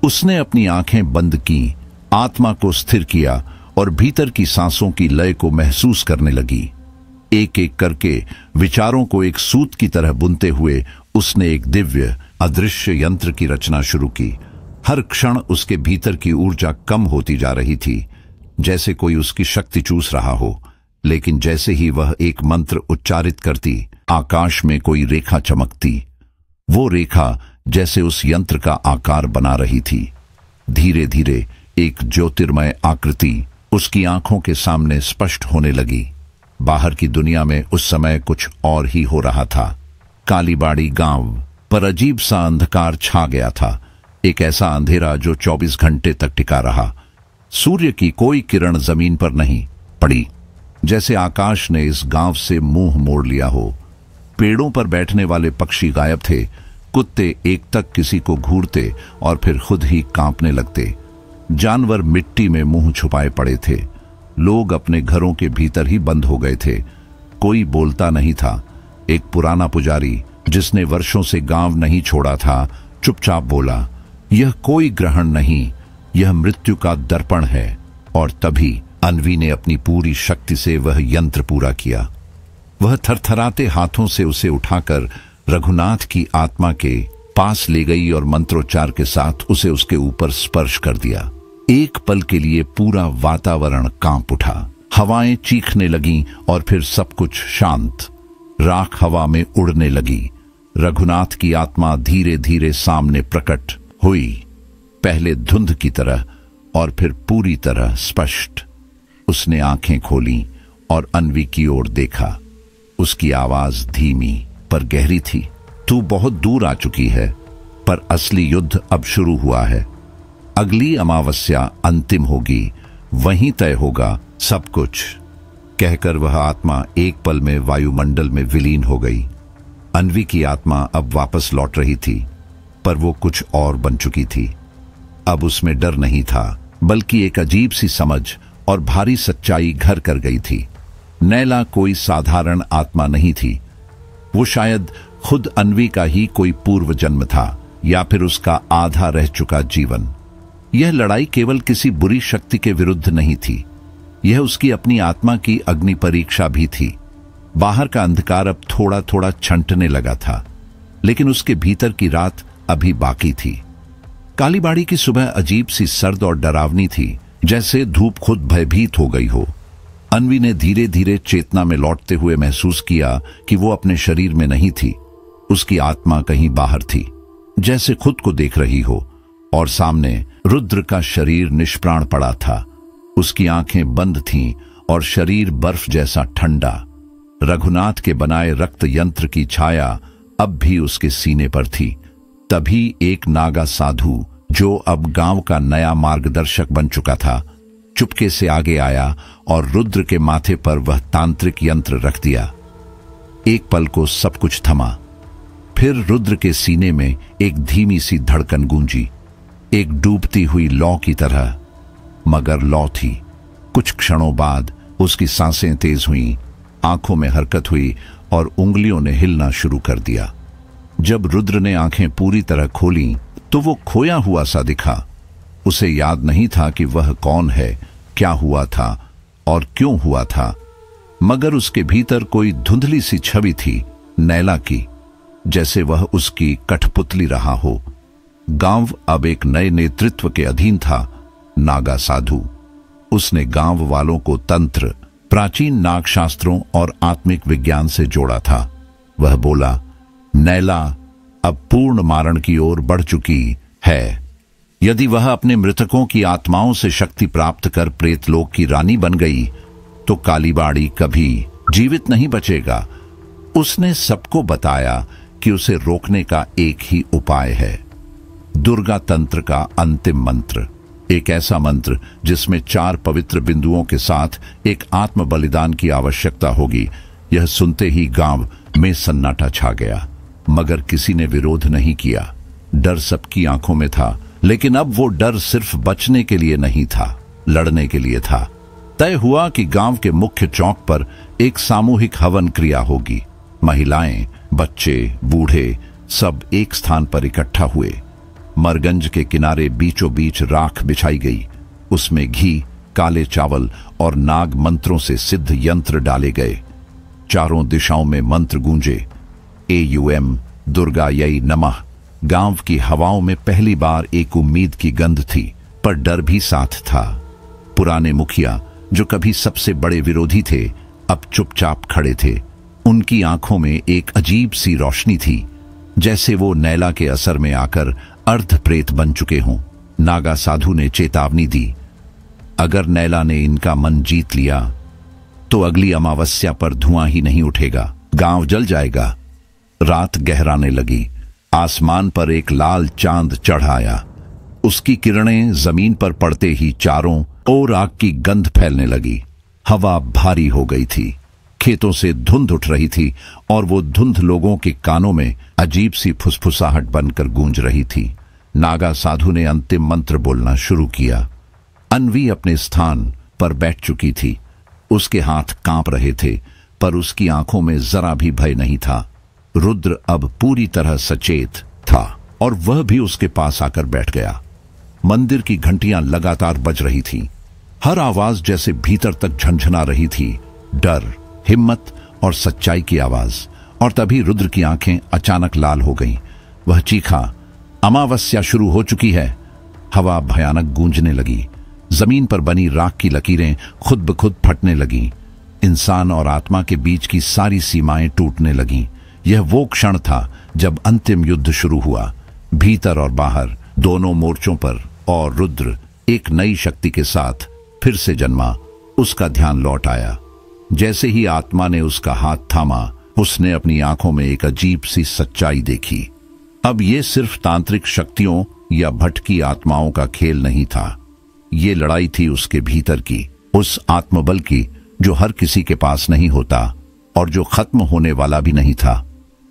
उसने अपनी आंखें बंद की, आत्मा को स्थिर किया और भीतर की सांसों की लय को महसूस करने लगी। एक एक करके विचारों को एक सूत की तरह बुनते हुए उसने एक दिव्य अदृश्य यंत्र की रचना शुरू की। हर क्षण उसके भीतर की ऊर्जा कम होती जा रही थी, जैसे कोई उसकी शक्ति चूस रहा हो। लेकिन जैसे ही वह एक मंत्र उच्चारित करती, आकाश में कोई रेखा चमकती। वो रेखा जैसे उस यंत्र का आकार बना रही थी। धीरे धीरे एक ज्योतिर्मय आकृति उसकी आंखों के सामने स्पष्ट होने लगी। बाहर की दुनिया में उस समय कुछ और ही हो रहा था। कालीबाड़ी गांव पर अजीब सा अंधकार छा गया था, एक ऐसा अंधेरा जो 24 घंटे तक टिका रहा। सूर्य की कोई किरण जमीन पर नहीं पड़ी, जैसे आकाश ने इस गांव से मुंह मोड़ लिया हो। पेड़ों पर बैठने वाले पक्षी गायब थे, कुत्ते एकटक किसी को घूरते और फिर खुद ही कांपने लगते। जानवर मिट्टी में मुंह छुपाए पड़े थे। लोग अपने घरों के भीतर ही बंद हो गए थे। कोई बोलता नहीं था। एक पुराना पुजारी, जिसने वर्षों से गांव नहीं छोड़ा था, चुपचाप बोला, यह कोई ग्रहण नहीं, यह मृत्यु का दर्पण है। और तभी अन्वी ने अपनी पूरी शक्ति से वह यंत्र पूरा किया। वह थरथराते हाथों से उसे उठाकर रघुनाथ की आत्मा के पास ले गई और मंत्रोच्चार के साथ उसे उसके ऊपर स्पर्श कर दिया। एक पल के लिए पूरा वातावरण कांप उठा। हवाएं चीखने लगीं और फिर सब कुछ शांत। राख हवा में उड़ने लगी। रघुनाथ की आत्मा धीरे धीरे सामने प्रकट हुई, पहले धुंध की तरह और फिर पूरी तरह स्पष्ट। उसने आंखें खोली और अन्वी की ओर देखा। उसकी आवाज धीमी पर गहरी थी। तू बहुत दूर आ चुकी है, पर असली युद्ध अब शुरू हुआ है। अगली अमावस्या अंतिम होगी, वहीं तय होगा सब कुछ। कहकर वह आत्मा एक पल में वायुमंडल में विलीन हो गई। अन्वी की आत्मा अब वापस लौट रही थी, पर वो कुछ और बन चुकी थी। अब उसमें डर नहीं था, बल्कि एक अजीब सी समझ और भारी सच्चाई घर कर गई थी। नैला कोई साधारण आत्मा नहीं थी। वो शायद खुद अन्वी का ही कोई पूर्व जन्म था, या फिर उसका आधा रह चुका जीवन। यह लड़ाई केवल किसी बुरी शक्ति के विरुद्ध नहीं थी, यह उसकी अपनी आत्मा की अग्नि परीक्षा भी थी। बाहर का अंधकार अब थोड़ा थोड़ा छंटने लगा था, लेकिन उसके भीतर की रात अभी बाकी थी। कालीबाड़ी की सुबह अजीब सी सर्द और डरावनी थी, जैसे धूप खुद भयभीत हो गई हो। अन्वी ने धीरे धीरे चेतना में लौटते हुए महसूस किया कि वो अपने शरीर में नहीं थी। उसकी आत्मा कहीं बाहर थी, जैसे खुद को देख रही हो। और सामने रुद्र का शरीर निष्प्राण पड़ा था। उसकी आंखें बंद थीं और शरीर बर्फ जैसा ठंडा। रघुनाथ के बनाए रक्त यंत्र की छाया अब भी उसके सीने पर थी। तभी एक नागा साधु, जो अब गांव का नया मार्गदर्शक बन चुका था, चुपके से आगे आया और रुद्र के माथे पर वह तांत्रिक यंत्र रख दिया। एक पल को सब कुछ थमा। फिर रुद्र के सीने में एक धीमी सी धड़कन गूंजी, एक डूबती हुई लौ की तरह, मगर लौ थी। कुछ क्षणों बाद उसकी सांसें तेज हुईं, आंखों में हरकत हुई और उंगलियों ने हिलना शुरू कर दिया। जब रुद्र ने आंखें पूरी तरह खोलीं, तो वो खोया हुआ सा दिखा। उसे याद नहीं था कि वह कौन है, क्या हुआ था और क्यों हुआ था, मगर उसके भीतर कोई धुंधली सी छवि थी, नैला की, जैसे वह उसकी कठपुतली रहा हो। गांव अब एक नए नेतृत्व के अधीन था, नागा साधु। उसने गांव वालों को तंत्र, प्राचीन नाग शास्त्रों और आत्मिक विज्ञान से जोड़ा था। वह बोला, नैला अब पूर्ण मारण की ओर बढ़ चुकी है। यदि वह अपने मृतकों की आत्माओं से शक्ति प्राप्त कर प्रेतलोक की रानी बन गई, तो कालीबाड़ी कभी जीवित नहीं बचेगा। उसने सबको बताया कि उसे रोकने का एक ही उपाय है, दुर्गा तंत्र का अंतिम मंत्र। एक ऐसा मंत्र जिसमें 4 पवित्र बिंदुओं के साथ एक आत्म बलिदान की आवश्यकता होगी। यह सुनते ही गांव में सन्नाटा छा गया, मगर किसी ने विरोध नहीं किया। डर सबकी आंखों में था, लेकिन अब वो डर सिर्फ बचने के लिए नहीं था, लड़ने के लिए था। तय हुआ कि गांव के मुख्य चौक पर एक सामूहिक हवन क्रिया होगी। महिलाएं, बच्चे, बूढ़े सब एक स्थान पर इकट्ठा हुए। मरगंज के किनारे बीचों बीच राख बिछाई गई। उसमें घी, काले चावल और नाग मंत्रों से सिद्ध यंत्र डाले गए। चारों दिशाओं में मंत्र गूंजे, एयुएम दुर्गायै नमः। गांव की हवाओं में पहली बार एक उम्मीद की गंध थी, पर डर भी साथ था। पुराने मुखिया, जो कभी सबसे बड़े विरोधी थे, अब चुपचाप खड़े थे। उनकी आंखों में एक अजीब सी रोशनी थी, जैसे वो नैला के असर में आकर अर्ध प्रेत बन चुके हों। नागा साधु ने चेतावनी दी, अगर नैला ने इनका मन जीत लिया, तो अगली अमावस्या पर धुआं ही नहीं उठेगा, गांव जल जाएगा। रात गहराने लगी। आसमान पर एक लाल चांद चढ़ आया। उसकी किरणें जमीन पर पड़ते ही चारों ओर आग की गंध फैलने लगी। हवा भारी हो गई थी। खेतों से धुंध उठ रही थी और वो धुंध लोगों के कानों में अजीब सी फुसफुसाहट बनकर गूंज रही थी। नागा साधु ने अंतिम मंत्र बोलना शुरू किया। अन्वी अपने स्थान पर बैठ चुकी थी। उसके हाथ कांप रहे थे, पर उसकी आंखों में जरा भी भय नहीं था। रुद्र अब पूरी तरह सचेत था और वह भी उसके पास आकर बैठ गया। मंदिर की घंटियां लगातार बज रही थीं। हर आवाज जैसे भीतर तक झंझना रही थी, डर, हिम्मत और सच्चाई की आवाज। और तभी रुद्र की आंखें अचानक लाल हो गईं। वह चीखा, अमावस्या शुरू हो चुकी है। हवा भयानक गूंजने लगी। जमीन पर बनी राख की लकीरें खुद ब खुद फटने लगीं। इंसान और आत्मा के बीच की सारी सीमाएं टूटने लगीं। यह वो क्षण था जब अंतिम युद्ध शुरू हुआ, भीतर और बाहर, दोनों मोर्चों पर। और रुद्र एक नई शक्ति के साथ फिर से जन्मा। उसका ध्यान लौट आया। जैसे ही आत्मा ने उसका हाथ थामा, उसने अपनी आंखों में एक अजीब सी सच्चाई देखी। अब ये सिर्फ तांत्रिक शक्तियों या भटकी आत्माओं का खेल नहीं था। ये लड़ाई थी उसके भीतर की, उस आत्मबल की जो हर किसी के पास नहीं होता और जो खत्म होने वाला भी नहीं था।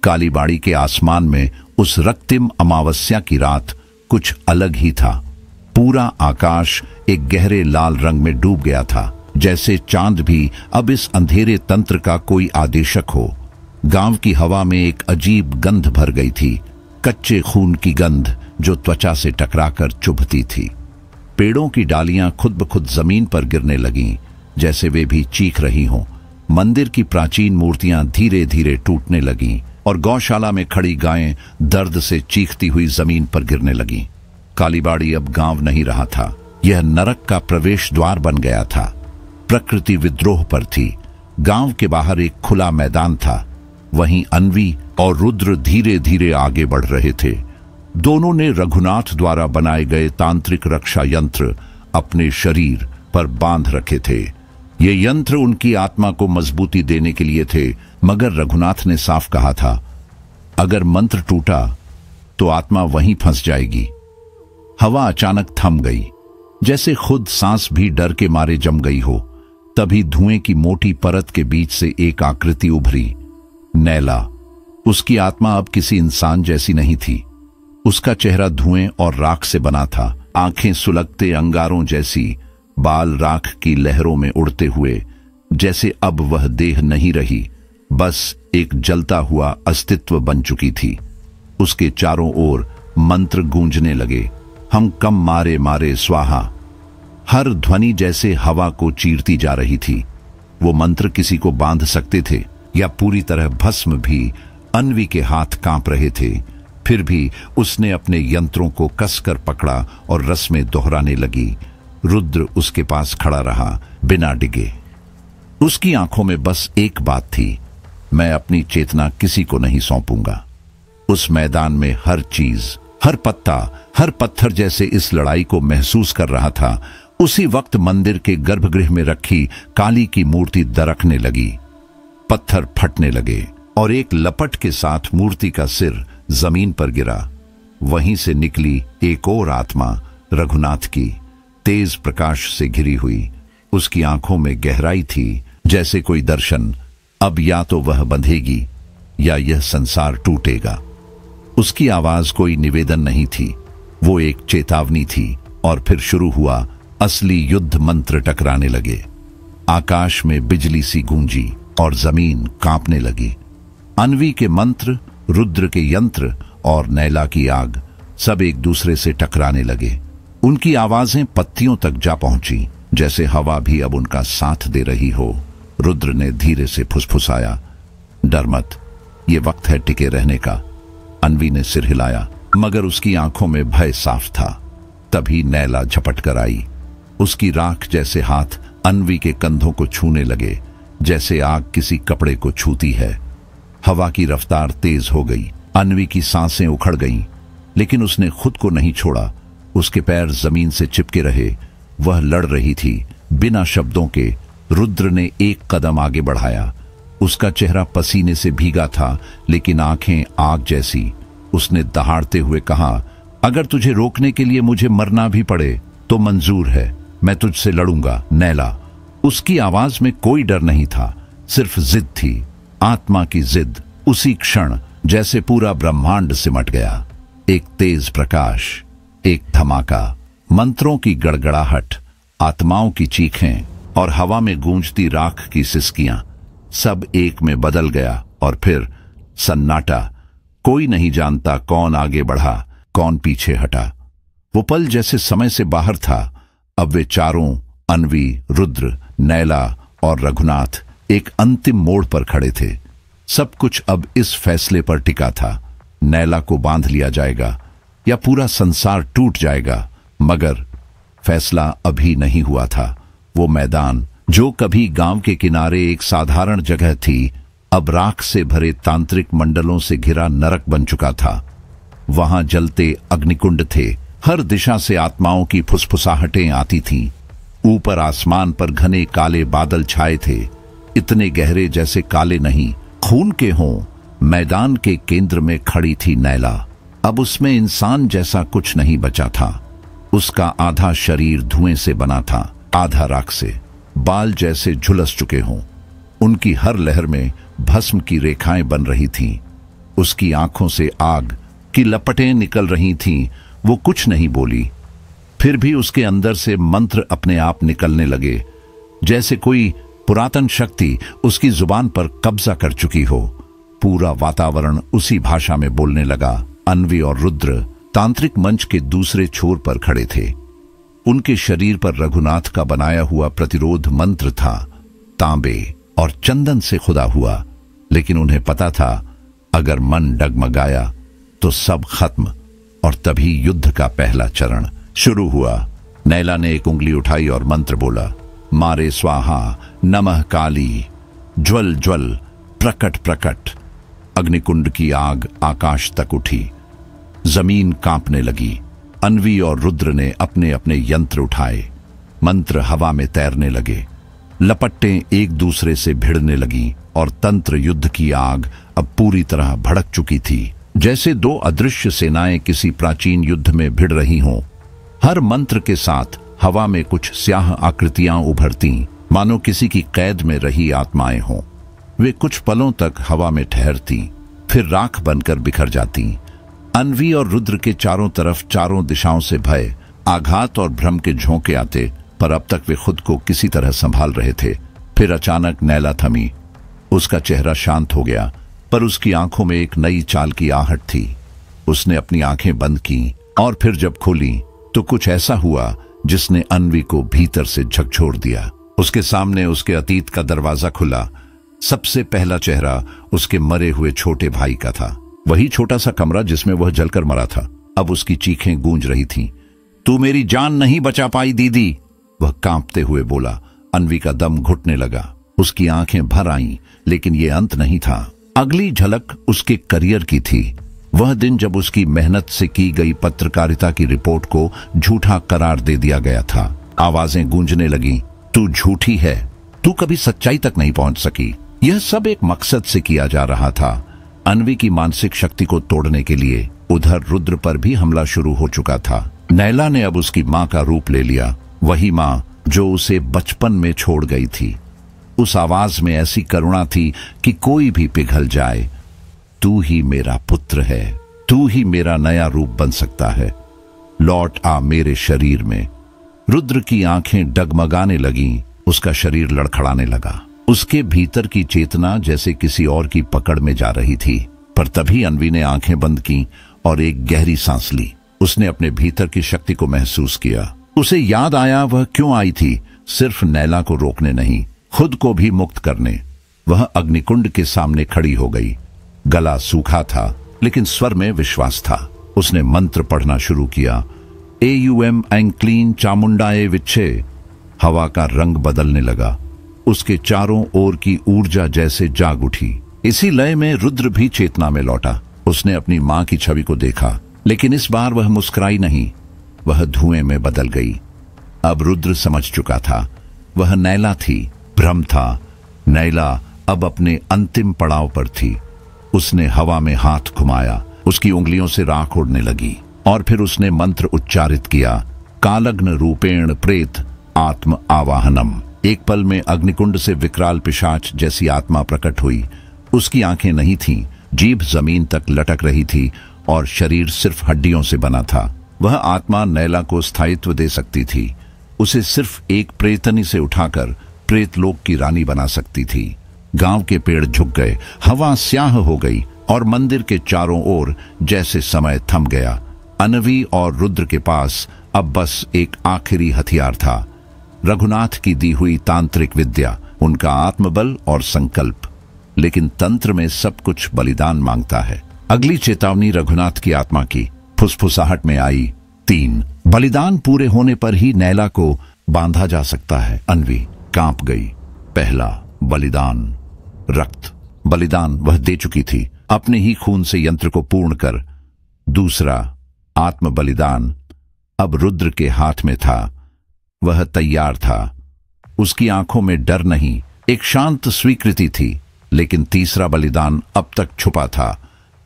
कालीबाड़ी के आसमान में उस रक्तिम अमावस्या की रात कुछ अलग ही था। पूरा आकाश एक गहरे लाल रंग में डूब गया था, जैसे चांद भी अब इस अंधेरे तंत्र का कोई आदेशक हो। गांव की हवा में एक अजीब गंध भर गई थी, कच्चे खून की गंध जो त्वचा से टकराकर चुभती थी। पेड़ों की डालियां खुद ब खुद जमीन पर गिरने लगीं, जैसे वे भी चीख रही हों। मंदिर की प्राचीन मूर्तियां धीरे धीरे टूटने लगीं और गौशाला में खड़ी गायें दर्द से चीखती हुई जमीन पर गिरने लगीं। कालीबाड़ी अब गांव नहीं रहा था, यह नरक का प्रवेश द्वार बन गया था। प्रकृति विद्रोह पर थी। गांव के बाहर एक खुला मैदान था, वहीं अन्वी और रुद्र धीरे धीरे आगे बढ़ रहे थे। दोनों ने रघुनाथ द्वारा बनाए गए तांत्रिक रक्षा यंत्र अपने शरीर पर बांध रखे थे। ये यंत्र उनकी आत्मा को मजबूती देने के लिए थे, मगर रघुनाथ ने साफ कहा था, अगर मंत्र टूटा तो आत्मा वहीं फंस जाएगी। हवा अचानक थम गई, जैसे खुद सांस भी डर के मारे जम गई हो। तभी धुएं की मोटी परत के बीच से एक आकृति उभरी, नैला। उसकी आत्मा अब किसी इंसान जैसी नहीं थी। उसका चेहरा धुएं और राख से बना था, आंखें सुलगते अंगारों जैसी, बाल राख की लहरों में उड़ते हुए, जैसे अब वह देह नहीं रही, बस एक जलता हुआ अस्तित्व बन चुकी थी। उसके चारों ओर मंत्र गूंजने लगे, हम कम मारे मारे स्वाहा। हर ध्वनि जैसे हवा को चीरती जा रही थी। वो मंत्र किसी को बांध सकते थे या पूरी तरह भस्म भी। अन्वी के हाथ कांप रहे थे, फिर भी उसने अपने यंत्रों को कसकर पकड़ा और रस्में दोहराने लगी। रुद्र उसके पास खड़ा रहा, बिना डिगे। उसकी आंखों में बस एक बात थी, मैं अपनी चेतना किसी को नहीं सौंपूंगा। उस मैदान में हर चीज, हर पत्ता, हर पत्थर जैसे इस लड़ाई को महसूस कर रहा था। उसी वक्त मंदिर के गर्भगृह में रखी काली की मूर्ति दरकने लगी, पत्थर फटने लगे और एक लपट के साथ मूर्ति का सिर जमीन पर गिरा। वहीं से निकली एक और आत्मा, रघुनाथ की, तेज प्रकाश से घिरी हुई। उसकी आंखों में गहराई थी, जैसे कोई दर्शन। अब या तो वह बंधेगी या यह संसार टूटेगा। उसकी आवाज कोई निवेदन नहीं थी, वो एक चेतावनी थी। और फिर शुरू हुआ असली युद्ध। मंत्र टकराने लगे, आकाश में बिजली सी गूंजी और जमीन कांपने लगी। अन्वी के मंत्र, रुद्र के यंत्र और नैला की आग सब एक दूसरे से टकराने लगे। उनकी आवाजें पत्तियों तक जा पहुंची, जैसे हवा भी अब उनका साथ दे रही हो। रुद्र ने धीरे से फुसफुसाया, डर मत, ये वक्त है टिके रहने का। अन्वी ने सिर हिलाया, मगर उसकी आंखों में भय साफ था। तभी नैला झपट कर आई। उसकी राख जैसे हाथ अन्वी के कंधों को छूने लगे, जैसे आग किसी कपड़े को छूती है। हवा की रफ्तार तेज हो गई, अन्वी की सांसें उखड़ गईं, लेकिन उसने खुद को नहीं छोड़ा। उसके पैर जमीन से चिपके रहे। वह लड़ रही थी, बिना शब्दों के। रुद्र ने एक कदम आगे बढ़ाया। उसका चेहरा पसीने से भीगा था, लेकिन आंखें आग जैसी। उसने दहाड़ते हुए कहा, अगर तुझे रोकने के लिए मुझे मरना भी पड़े तो मंजूर है, मैं तुझसे लड़ूंगा नैला। उसकी आवाज में कोई डर नहीं था, सिर्फ जिद थी, आत्मा की जिद। उसी क्षण जैसे पूरा ब्रह्मांड सिमट गया। एक तेज प्रकाश, एक धमाका, मंत्रों की गड़गड़ाहट, आत्माओं की चीखें और हवा में गूंजती राख की सिसकियां, सब एक में बदल गया। और फिर सन्नाटा। कोई नहीं जानता कौन आगे बढ़ा, कौन पीछे हटा। वो पल जैसे समय से बाहर था। अब वे चारों, अन्वी, रुद्र, नैला और रघुनाथ, एक अंतिम मोड़ पर खड़े थे। सब कुछ अब इस फैसले पर टिका था, नैला को बांध लिया जाएगा या पूरा संसार टूट जाएगा। मगर फैसला अभी नहीं हुआ था। वो मैदान, जो कभी गांव के किनारे एक साधारण जगह थी, अब राख से भरे तांत्रिक मंडलों से घिरा नरक बन चुका था। वहां जलते अग्निकुंड थे, हर दिशा से आत्माओं की फुसफुसाहटें आती थीं। ऊपर आसमान पर घने काले बादल छाए थे, इतने गहरे जैसे काले नहीं, खून के हों। मैदान के केंद्र में खड़ी थी नैला। अब उसमें इंसान जैसा कुछ नहीं बचा था। उसका आधा शरीर धुएं से बना था, आधा राख से। बाल जैसे झुलस चुके हों। उनकी हर लहर में भस्म की रेखाएं बन रही थीं। उसकी आंखों से आग की लपटें निकल रही थीं। वो कुछ नहीं बोली, फिर भी उसके अंदर से मंत्र अपने आप निकलने लगे, जैसे कोई पुरातन शक्ति उसकी जुबान पर कब्जा कर चुकी हो। पूरा वातावरण उसी भाषा में बोलने लगा। अन्वी और रुद्र तांत्रिक मंच के दूसरे छोर पर खड़े थे। उनके शरीर पर रघुनाथ का बनाया हुआ प्रतिरोध मंत्र था, तांबे और चंदन से खुदा हुआ। लेकिन उन्हें पता था, अगर मन डगमगाया तो सब खत्म। और तभी युद्ध का पहला चरण शुरू हुआ। नैला ने एक उंगली उठाई और मंत्र बोला, मारे स्वाहा नमः काली, ज्वल ज्वल प्रकट प्रकट। अग्निकुंड की आग आकाश तक उठी, जमीन कांपने लगी। अन्वी और रुद्र ने अपने अपने यंत्र उठाए, मंत्र हवा में तैरने लगे, लपट्टें एक दूसरे से भिड़ने लगी और तंत्र युद्ध की आग अब पूरी तरह भड़क चुकी थी, जैसे दो अदृश्य सेनाएं किसी प्राचीन युद्ध में भिड़ रही हों। हर मंत्र के साथ हवा में कुछ स्याह आकृतियां उभरती, मानो किसी की कैद में रही आत्माएं हों। वे कुछ पलों तक हवा में ठहरती, फिर राख बनकर बिखर जाती। अन्वी और रुद्र के चारों तरफ चारों दिशाओं से भय, आघात और भ्रम के झोंके आते, पर अब तक वे खुद को किसी तरह संभाल रहे थे। फिर अचानक नैला थमी। उसका चेहरा शांत हो गया, पर उसकी आंखों में एक नई चाल की आहट थी। उसने अपनी आंखें बंद की और फिर जब खोली तो कुछ ऐसा हुआ जिसने अन्वी को भीतर से झकझोर दिया। उसके सामने उसके अतीत का दरवाजा खुला। सबसे पहला चेहरा उसके मरे हुए छोटे भाई का था, वही छोटा सा कमरा जिसमें वह जलकर मरा था। अब उसकी चीखें गूंज रही थीं। तू मेरी जान नहीं बचा पाई दीदी, वह कांपते हुए बोला। अन्वी का दम घुटने लगा, उसकी आंखें भर आईं, लेकिन यह अंत नहीं था। अगली झलक उसके करियर की थी। वह दिन जब उसकी मेहनत से की गई पत्रकारिता की रिपोर्ट को झूठा करार दे दिया गया था। आवाजें गूंजने लगीं, तू झूठी है, तू कभी सच्चाई तक नहीं पहुंच सकी। यह सब एक मकसद से किया जा रहा था, अन्वी की मानसिक शक्ति को तोड़ने के लिए। उधर रुद्र पर भी हमला शुरू हो चुका था। नैला ने अब उसकी मां का रूप ले लिया, वही मां जो उसे बचपन में छोड़ गई थी। उस आवाज में ऐसी करुणा थी कि कोई भी पिघल जाए। तू ही मेरा पुत्र है, तू ही मेरा नया रूप बन सकता है, लौट आ मेरे शरीर में। रुद्र की आंखें डगमगाने लगीं, उसका शरीर लड़खड़ाने लगा। उसके भीतर की चेतना जैसे किसी और की पकड़ में जा रही थी। पर तभी अन्वी ने आंखें बंद की और एक गहरी सांस ली। उसने अपने भीतर की शक्ति को महसूस किया। उसे याद आया वह क्यों आई थी, सिर्फ नैला को रोकने नहीं, खुद को भी मुक्त करने। वह अग्निकुंड के सामने खड़ी हो गई। गला सूखा था, लेकिन स्वर में विश्वास था। उसने मंत्र पढ़ना शुरू किया, एयुएम एंक्लीन चामुंडाए विच्छे। हवा का रंग बदलने लगा, उसके चारों ओर की ऊर्जा जैसे जाग उठी। इसी लय में रुद्र भी चेतना में लौटा। उसने अपनी मां की छवि को देखा, लेकिन इस बार वह मुस्कुराई नहीं, वह धुएं में बदल गई। अब रुद्र समझ चुका था, वह नैला थी। भ्रम था, नैला अब अपने अंतिम पड़ाव पर थी। उसने हवा में हाथ घुमाया, उसकी उंगलियों से राख उड़ने लगी और फिर उसने मंत्र उच्चारित किया, कालग्न रूपेण प्रेत आत्म आवाहनम। एक पल में अग्निकुंड से विकराल पिशाच जैसी आत्मा प्रकट हुई। उसकी आंखें नहीं थीं, जीभ जमीन तक लटक रही थी और शरीर सिर्फ हड्डियों से बना था। वह आत्मा नैला को स्थायित्व दे सकती थी, उसे सिर्फ एक प्रेतनी से उठाकर प्रेतलोक की रानी बना सकती थी। गांव के पेड़ झुक गए, हवा स्याह हो गई और मंदिर के चारों ओर जैसे समय थम गया। अन्वी और रुद्र के पास अब बस एक आखिरी हथियार था, रघुनाथ की दी हुई तांत्रिक विद्या, उनका आत्मबल और संकल्प। लेकिन तंत्र में सब कुछ बलिदान मांगता है। अगली चेतावनी रघुनाथ की आत्मा की फुसफुसाहट में आई, 3 बलिदान पूरे होने पर ही नैला को बांधा जा सकता है। अन्वी कांप गई। पहला बलिदान, रक्त बलिदान वह दे चुकी थी, अपने ही खून से यंत्र को पूर्ण कर। दूसरा आत्म बलिदान अब रुद्र के हाथ में था, वह तैयार था। उसकी आंखों में डर नहीं, एक शांत स्वीकृति थी। लेकिन तीसरा बलिदान अब तक छुपा था,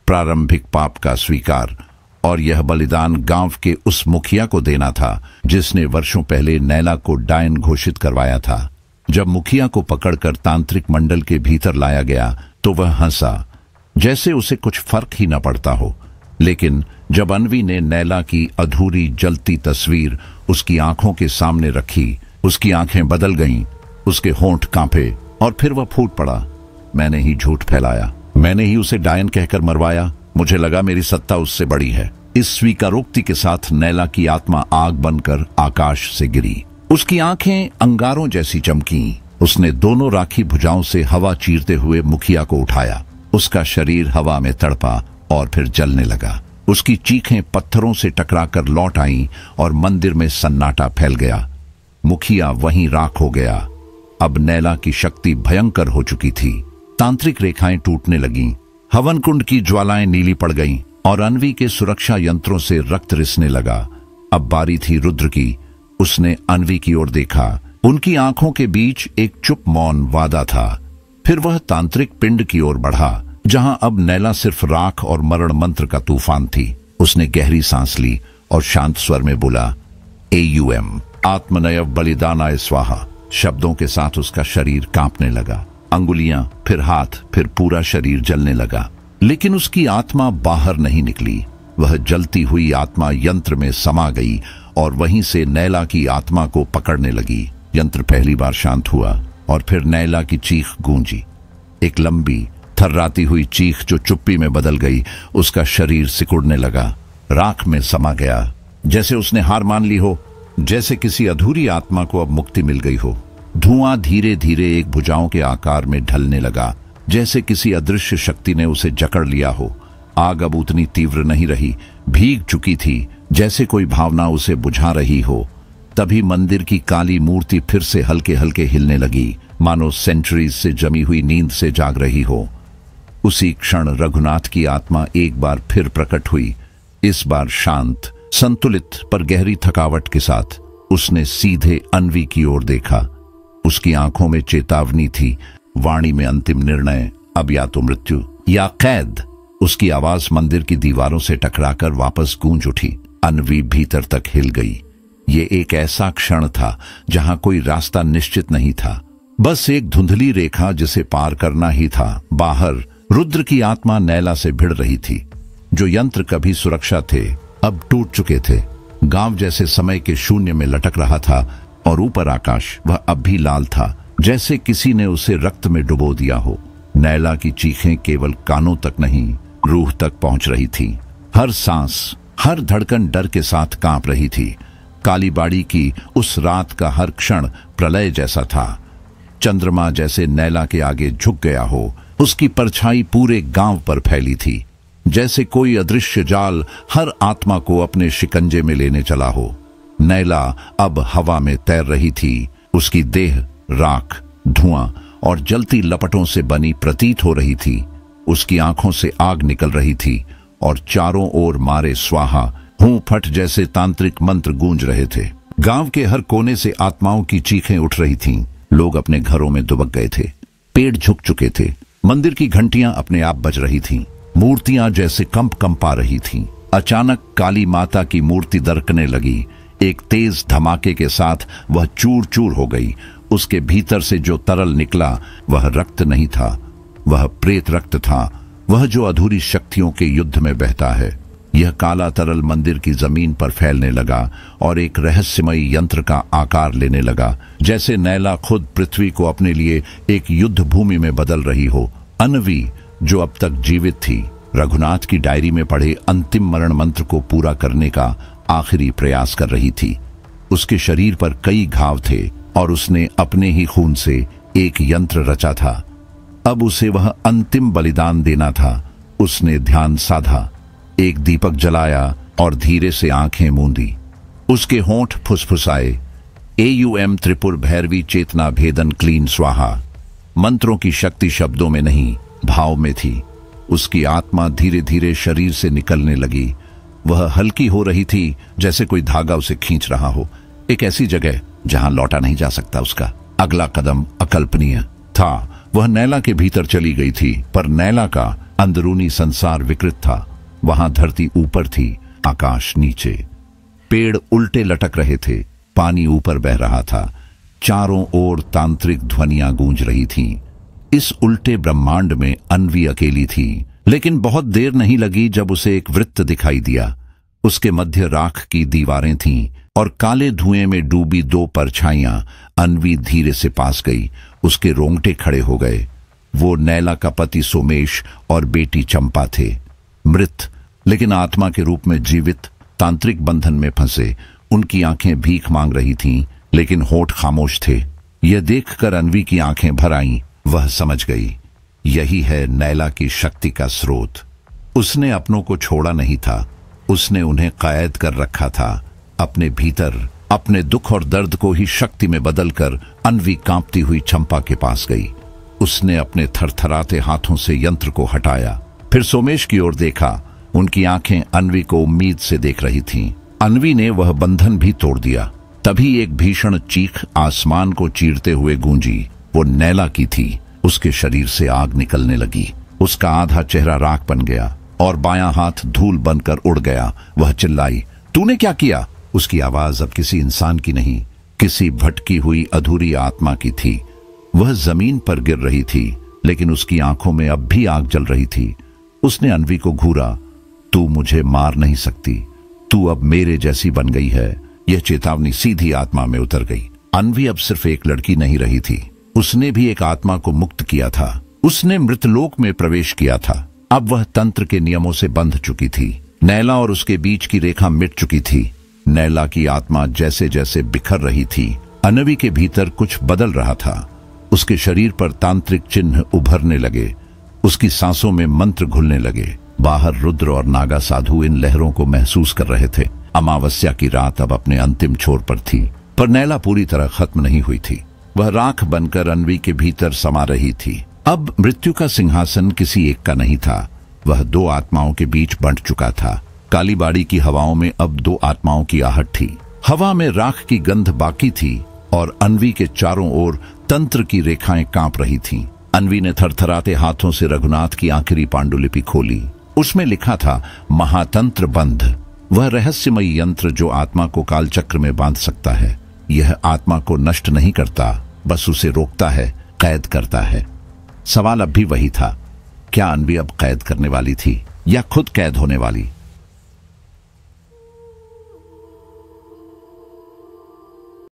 प्रारंभिक पाप का स्वीकार। और यह बलिदान गांव के उस मुखिया को देना था जिसने वर्षों पहले नैला को डायन घोषित करवाया था। जब मुखिया को पकड़कर तांत्रिक मंडल के भीतर लाया गया तो वह हंसा, जैसे उसे कुछ फर्क ही न पड़ता हो। लेकिन जब अन्वी ने नैला की अधूरी जलती तस्वीर उसकी आंखों के सामने रखी, उसकी आंखें बदल गईं, उसके होंठ कांपे और फिर वह फूट पड़ा। मैंने ही झूठ फैलाया, मैंने ही उसे डायन कहकर मरवाया। मुझे लगा मेरी सत्ता उससे बड़ी है। इस स्वीकारोक्ति के साथ नैला की आत्मा आग बनकर आकाश से गिरी। उसकी आंखें अंगारों जैसी चमकीं। उसने दोनों राखी भुजाओं से हवा चीरते हुए मुखिया को उठाया। उसका शरीर हवा में तड़पा और फिर जलने लगा। उसकी चीखें पत्थरों से टकराकर लौट आईं और मंदिर में सन्नाटा फैल गया। मुखिया वहीं राख हो गया। अब नैला की शक्ति भयंकर हो चुकी थी। तांत्रिक रेखाएं टूटने लगीं, हवन कुंड की ज्वालाएं नीली पड़ गईं और अन्वी के सुरक्षा यंत्रों से रक्त रिसने लगा। अब बारी थी रुद्र की। उसने अन्वी की ओर देखा। उनकी आंखों के बीच एक चुप मौन वादा था। फिर वह तांत्रिक पिंड की ओर बढ़ा, जहां अब नैला सिर्फ राख और मरण मंत्र का तूफान थी। उसने गहरी सांस ली और शांत स्वर में बोला, AUM, आत्मनयव बलिदानाय स्वाहा। शब्दों के साथ उसका शरीर कांपने लगा। अंगुलियां, फिर हाथ, फिर पूरा शरीर जलने लगा। लेकिन उसकी आत्मा बाहर नहीं निकली। वह जलती हुई आत्मा यंत्र में समा गई और वहीं से नैला की आत्मा को पकड़ने लगी। यंत्र पहली बार शांत हुआ और फिर नैला की चीख गूंजी, एक लंबी थर्राती हुई चीख जो चुप्पी में बदल गई। उसका शरीर सिकुड़ने लगा, राख में समा गया, जैसे उसने हार मान ली हो, जैसे किसी अधूरी आत्मा को अब मुक्ति मिल गई हो। धुआं धीरे धीरे एक भुजाओं के आकार में ढलने लगा, जैसे किसी अदृश्य शक्ति ने उसे जकड़ लिया हो। आग अब उतनी तीव्र नहीं रही, भीग चुकी थी, जैसे कोई भावना उसे बुझा रही हो। तभी मंदिर की काली मूर्ति फिर से हल्के हल्के हिलने लगी, मानो सेंचुरीज से जमी हुई नींद से जाग रही हो। उसी क्षण रघुनाथ की आत्मा एक बार फिर प्रकट हुई, इस बार शांत, संतुलित पर गहरी थकावट के साथ। उसने सीधे अन्वी की ओर देखा। उसकी आंखों में चेतावनी थी, वाणी में अंतिम निर्णय, अब या तो मृत्यु या कैद। उसकी आवाज मंदिर की दीवारों से टकराकर वापस गूंज उठी। अन्वी भीतर तक हिल गई। ये एक ऐसा क्षण था जहां कोई रास्ता निश्चित नहीं था, बस एक धुंधली रेखा जिसे पार करना ही था। बाहर रुद्र की आत्मा नैला से भिड़ रही थी। जो यंत्र कभी सुरक्षा थे, अब टूट चुके थे। गांव जैसे समय के शून्य में लटक रहा था और ऊपर आकाश, वह अब भी लाल था, जैसे किसी ने उसे रक्त में डुबो दिया हो। नैला की चीखें केवल कानों तक नहीं, रूह तक पहुंच रही थी। हर सांस, हर धड़कन डर के साथ कांप रही थी। कालीबाड़ी की उस रात का हर क्षण प्रलय जैसा था। चंद्रमा जैसे नैला के आगे झुक गया हो, उसकी परछाई पूरे गांव पर फैली थी, जैसे कोई अदृश्य जाल हर आत्मा को अपने शिकंजे में लेने चला हो। नैला अब हवा में तैर रही थी। उसकी देह राख, धुआं और जलती लपटों से बनी प्रतीत हो रही थी। उसकी आंखों से आग निकल रही थी और चारों ओर मारे स्वाहा, हूं फट जैसे तांत्रिक मंत्र गूंज रहे थे। गांव के हर कोने से आत्माओं की चीखें उठ रही थीं। लोग अपने घरों में दुबक गए थे। पेड़ झुक चुके थे। मंदिर की घंटियां अपने आप बज रही थीं। मूर्तियां जैसे कंपा रही थीं। अचानक काली माता की मूर्ति दरकने लगी। एक तेज धमाके के साथ वह चूर चूर हो गई। उसके भीतर से जो तरल निकला वह रक्त नहीं था, वह प्रेत रक्त था, वह जो अधूरी शक्तियों के युद्ध में बहता है। यह काला तरल मंदिर की जमीन पर फैलने लगा और एक रहस्यमयी यंत्र का आकार लेने लगा, जैसे नैला खुद पृथ्वी को अपने लिए एक युद्ध भूमि में बदल रही हो। अन्वी, जो अब तक जीवित थी, रघुनाथ की डायरी में पढ़े अंतिम मरण मंत्र को पूरा करने का आखिरी प्रयास कर रही थी। उसके शरीर पर कई घाव थे और उसने अपने ही खून से एक यंत्र रचा था। अब उसे वह अंतिम बलिदान देना था। उसने ध्यान साधा, एक दीपक जलाया और धीरे से आंखें मूंदी। उसके होंठ फुसफुसाए, AUM त्रिपुर भैरवी चेतना भेदन क्लीन स्वाहा। मंत्रों की शक्ति शब्दों में नहीं, भाव में थी। उसकी आत्मा धीरे धीरे शरीर से निकलने लगी। वह हल्की हो रही थी, जैसे कोई धागा उसे खींच रहा हो, एक ऐसी जगह जहां लौटा नहीं जा सकता। उसका अगला कदम अकल्पनीय था। वह नैला के भीतर चली गई थी, पर नैला का अंदरूनी संसार विकृत था। वहां धरती ऊपर थी, आकाश नीचे। पेड़ उल्टे लटक रहे थे, पानी ऊपर बह रहा था। चारों ओर तांत्रिक ध्वनियां गूंज रही थीं। इस उल्टे ब्रह्मांड में अन्वी अकेली थी, लेकिन बहुत देर नहीं लगी जब उसे एक वृत्त दिखाई दिया। उसके मध्य राख की दीवारें थीं और काले धुएं में डूबी दो परछाइयां। अन्वी धीरे से पास गई। उसके रोंगटे खड़े हो गए। वो नैला का पति सोमेश और बेटी चंपा थे, मृत लेकिन आत्मा के रूप में जीवित, तांत्रिक बंधन में फंसे। उनकी आंखें भीख मांग रही थीं, लेकिन होठ खामोश थे। यह देखकर अन्वी की आंखें भर आईं। वह समझ गई, यही है नैला की शक्ति का स्रोत। उसने अपनों को छोड़ा नहीं था, उसने उन्हें कैद कर रखा था। अपने भीतर अपने दुख और दर्द को ही शक्ति में बदलकर अन्वी कांपती हुई चंपा के पास गई। उसने अपने थरथराते हाथों से यंत्र को हटाया, फिर सोमेश की ओर देखा। उनकी आंखें अन्वी को उम्मीद से देख रही थीं। अन्वी ने वह बंधन भी तोड़ दिया। तभी एक भीषण चीख आसमान को चीरते हुए गूंजी। वो नैला की थी। उसके शरीर से आग निकलने लगी। उसका आधा चेहरा राख बन गया और बायां हाथ धूल बनकर उड़ गया। वह चिल्लाई, तूने क्या किया? उसकी आवाज अब किसी इंसान की नहीं, किसी भटकी हुई अधूरी आत्मा की थी। वह जमीन पर गिर रही थी, लेकिन उसकी आंखों में अब भी आग जल रही थी। उसने अन्वी को घूरा, तू मुझे मार नहीं सकती, तू अब मेरे जैसी बन गई है। यह चेतावनी सीधी आत्मा में उतर गई। अन्वी अब सिर्फ एक लड़की नहीं रही थी, उसने भी एक आत्मा को मुक्त किया था। उसने मृतलोक में प्रवेश किया था। अब वह तंत्र के नियमों से बंध चुकी थी। नैला और उसके बीच की रेखा मिट चुकी थी। नैला की आत्मा जैसे जैसे बिखर रही थी, अन्वी के भीतर कुछ बदल रहा था। उसके शरीर पर तांत्रिक चिन्ह उभरने लगे, उसकी सांसों में मंत्र घुलने लगे। बाहर रुद्र और नागा साधु इन लहरों को महसूस कर रहे थे। अमावस्या की रात अब अपने अंतिम छोर पर थी, पर नैला पूरी तरह खत्म नहीं हुई थी। वह राख बनकर अन्वी के भीतर समा रही थी। अब मृत्यु का सिंहासन किसी एक का नहीं था, वह दो आत्माओं के बीच बंट चुका था। कालीबाड़ी की हवाओं में अब दो आत्माओं की आहट थी। हवा में राख की गंध बाकी थी और अन्वी के चारों ओर तंत्र की रेखाएं कांप रही थीं। अन्वी ने थरथराते हाथों से रघुनाथ की आखिरी पांडुलिपि खोली। उसमें लिखा था, महातंत्र बंध, वह रहस्यमयी यंत्र जो आत्मा को कालचक्र में बांध सकता है। यह आत्मा को नष्ट नहीं करता, बस उसे रोकता है, कैद करता है। सवाल अब भी वही था, क्या अन्वी अब कैद करने वाली थी या खुद कैद होने वाली?